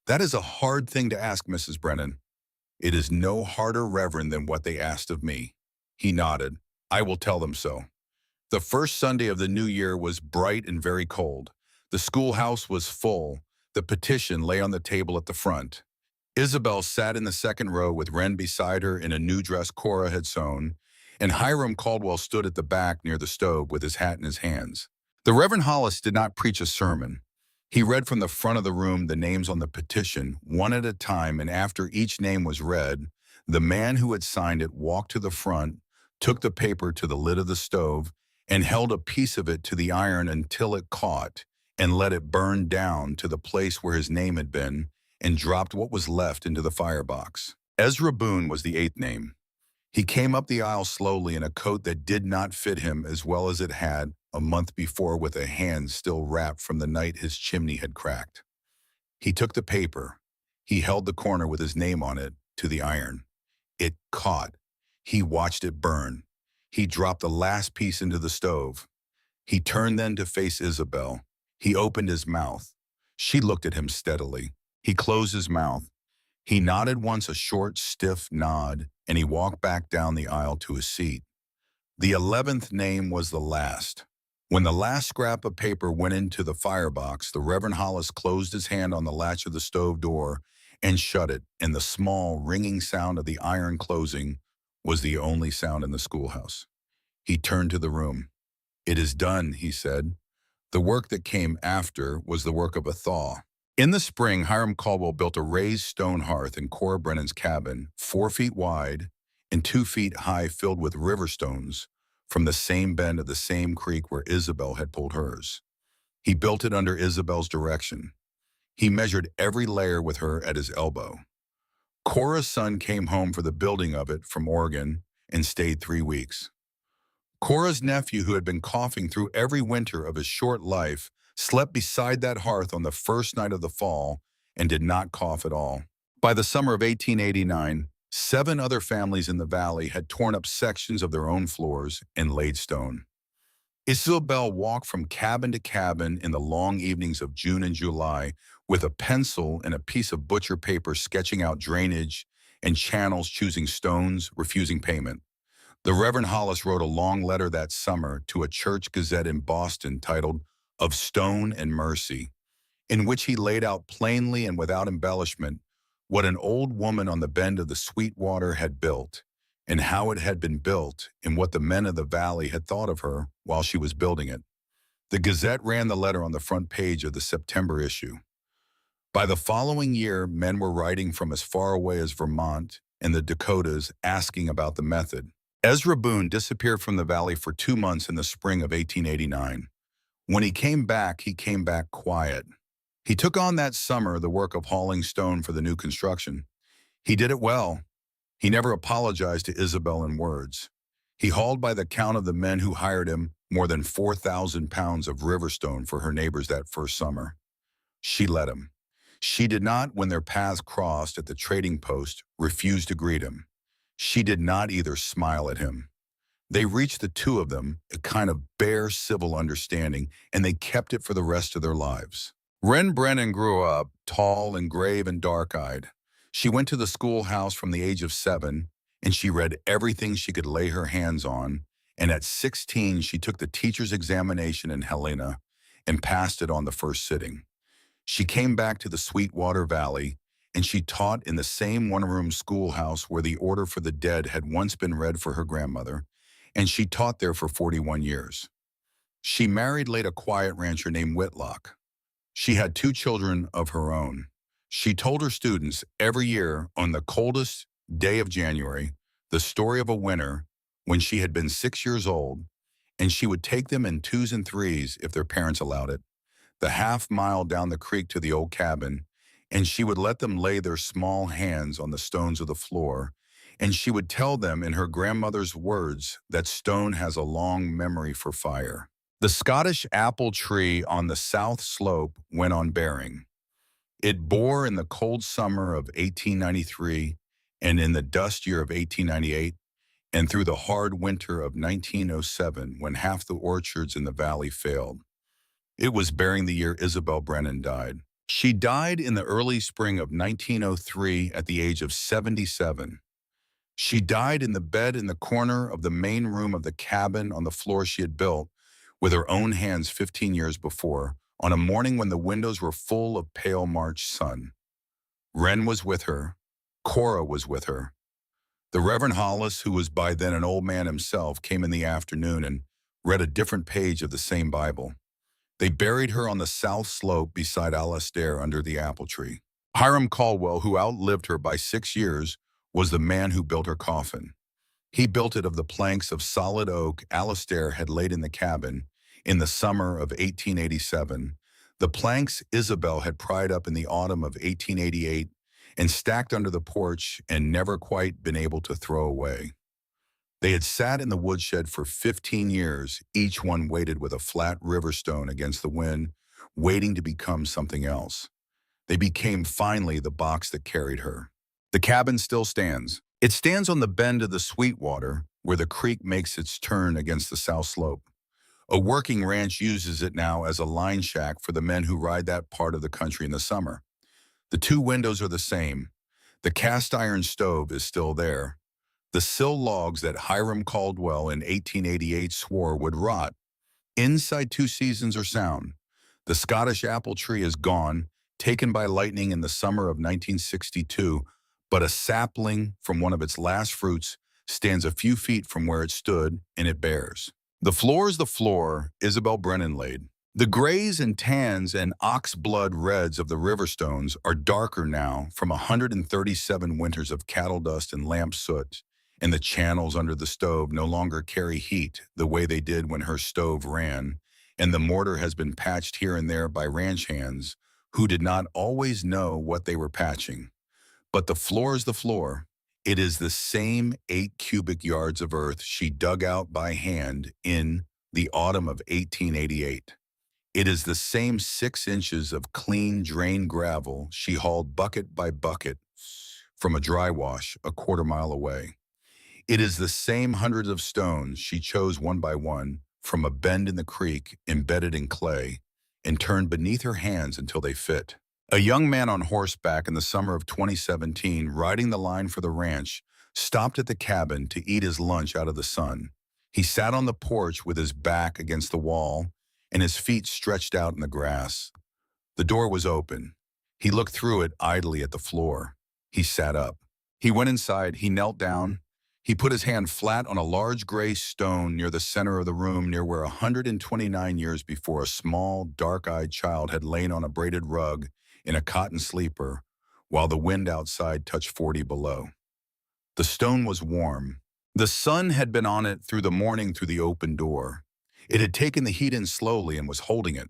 "That is a hard thing to ask, Mrs. Brennan." "It is no harder, Reverend, than what they asked of me." He nodded. "I will tell them so." The first Sunday of the new year was bright and very cold. The schoolhouse was full. The petition lay on the table at the front. Isabel sat in the second row with Wren beside her in a new dress Cora had sewn, and Hiram Caldwell stood at the back near the stove with his hat in his hands. The Reverend Hollis did not preach a sermon. He read from the front of the room the names on the petition, one at a time, and after each name was read, the man who had signed it walked to the front, took the paper to the lid of the stove, and held a piece of it to the iron until it caught, and let it burn down to the place where his name had been, and dropped what was left into the firebox. Ezra Boone was the eighth name. He came up the aisle slowly in a coat that did not fit him as well as it had a month before, with a hand still wrapped from the night his chimney had cracked. He took the paper. He held the corner with his name on it to the iron. It caught. He watched it burn. He dropped the last piece into the stove. He turned then to face Isabel. He opened his mouth. She looked at him steadily. He closed his mouth. He nodded once, a short, stiff nod, and he walked back down the aisle to his seat. The 11th name was the last. When the last scrap of paper went into the firebox, the Reverend Hollis closed his hand on the latch of the stove door and shut it, and the small, ringing sound of the iron closing was the only sound in the schoolhouse. He turned to the room. "It is done," he said. The work that came after was the work of a thaw. In the spring, Hiram Caldwell built a raised stone hearth in Cora Brennan's cabin, 4 feet wide and 2 feet high, filled with river stones from the same bend of the same creek where Isabel had pulled hers. He built it under Isabel's direction. He measured every layer with her at his elbow. Cora's son came home for the building of it from Oregon and stayed 3 weeks. Cora's nephew, who had been coughing through every winter of his short life, slept beside that hearth on the first night of the fall and did not cough at all. By the summer of 1889, 7 other families in the valley had torn up sections of their own floors and laid stone. Isabel walked from cabin to cabin in the long evenings of June and July with a pencil and a piece of butcher paper, sketching out drainage and channels, choosing stones, refusing payment. The Reverend Hollis wrote a long letter that summer to a church gazette in Boston titled "Of Stone and Mercy," in which he laid out plainly and without embellishment what an old woman on the bend of the Sweetwater had built, and how it had been built, and what the men of the valley had thought of her while she was building it. The Gazette ran the letter on the front page of the September issue. By the following year, men were writing from as far away as Vermont and the Dakotas asking about the method. Ezra Boone disappeared from the valley for 2 months in the spring of 1889. When he came back quiet. He took on that summer the work of hauling stone for the new construction. He did it well. He never apologized to Isabel in words. He hauled, by the count of the men who hired him, more than 4,000 pounds of river stone for her neighbors that first summer. She let him. She did not, when their paths crossed at the trading post, refuse to greet him. She did not either smile at him. They reached, the two of them, a kind of bare civil understanding, and they kept it for the rest of their lives. Wren Brennan grew up, tall and grave and dark-eyed. She went to the schoolhouse from the age of 7, and she read everything she could lay her hands on, and at 16 she took the teacher's examination in Helena and passed it on the first sitting. She came back to the Sweetwater Valley, and she taught in the same one-room schoolhouse where the order for the dead had once been read for her grandmother, and she taught there for 41 years. She married late a quiet rancher named Whitlock. She had 2 children of her own. She told her students every year on the coldest day of January the story of a winter when she had been 6 years old, and she would take them in 2s and 3s, if their parents allowed it, the half-mile down the creek to the old cabin, and she would let them lay their small hands on the stones of the floor, and she would tell them in her grandmother's words that stone has a long memory for fire. The Scottish apple tree on the south slope went on bearing. It bore in the cold summer of 1893 and in the dust year of 1898 and through the hard winter of 1907 when half the orchards in the valley failed. It was bearing the year Isabel Brennan died. She died in the early spring of 1903 at the age of 77. She died in the bed in the corner of the main room of the cabin on the floor she had built with her own hands 15 years before, on a morning when the windows were full of pale March sun. Wren was with her. Cora was with her. The Reverend Hollis, who was by then an old man himself, came in the afternoon and read a different page of the same Bible. They buried her on the south slope beside Alastair under the apple tree. Hiram Caldwell, who outlived her by 6 years, was the man who built her coffin. He built it of the planks of solid oak Alastair had laid in the cabin in the summer of 1887. The planks Isabel had pried up in the autumn of 1888 and stacked under the porch and never quite been able to throw away. They had sat in the woodshed for 15 years, each one weighted with a flat river stone against the wind, waiting to become something else. They became finally the box that carried her. The cabin still stands. It stands on the bend of the Sweetwater, where the creek makes its turn against the south slope. A working ranch uses it now as a line shack for the men who ride that part of the country in the summer. The two windows are the same. The cast iron stove is still there. The sill logs that Hiram Caldwell in 1888 swore would rot. Inside 2 seasons are sound. The Scottish apple tree is gone, taken by lightning in the summer of 1962, but a sapling from one of its last fruits stands a few feet from where it stood, and it bears. The floor is the floor Isabel Brennan laid. The grays and tans and ox blood reds of the river stones are darker now from 137 winters of cattle dust and lamp soot, and the channels under the stove no longer carry heat the way they did when her stove ran, and the mortar has been patched here and there by ranch hands who did not always know what they were patching. But the floor is the floor. It is the same 8 cubic yards of earth she dug out by hand in the autumn of 1888. It is the same 6 inches of clean drained gravel she hauled bucket by bucket from a dry wash a quarter-mile away. It is the same hundreds of stones she chose one by one from a bend in the creek embedded in clay and turned beneath her hands until they fit. A young man on horseback in the summer of 2017, riding the line for the ranch, stopped at the cabin to eat his lunch out of the sun. He sat on the porch with his back against the wall and his feet stretched out in the grass. The door was open. He looked through it idly at the floor. He sat up. He went inside. He knelt down. He put his hand flat on a large gray stone near the center of the room, near where 129 years before a small, dark-eyed child had lain on a braided rug in a cotton sleeper, while the wind outside touched 40 below. The stone was warm. The sun had been on it through the morning through the open door. It had taken the heat in slowly and was holding it.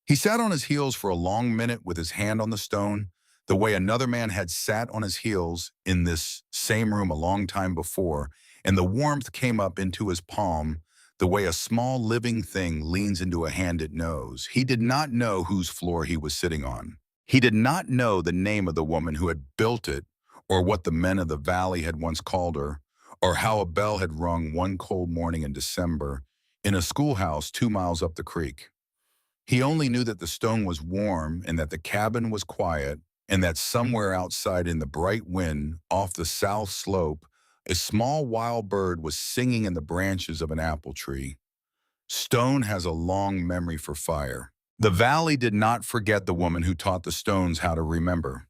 He sat on his heels for a long minute with his hand on the stone, the way another man had sat on his heels in this same room a long time before, and the warmth came up into his palm the way a small living thing leans into a hand it knows. He did not know whose floor he was sitting on. He did not know the name of the woman who had built it, or what the men of the valley had once called her, or how a bell had rung one cold morning in December in a schoolhouse 2 miles up the creek. He only knew that the stone was warm and that the cabin was quiet, and that somewhere outside in the bright wind off the south slope, a small wild bird was singing in the branches of an apple tree. Stone has a long memory for fire. The valley did not forget the woman who taught the stones how to remember.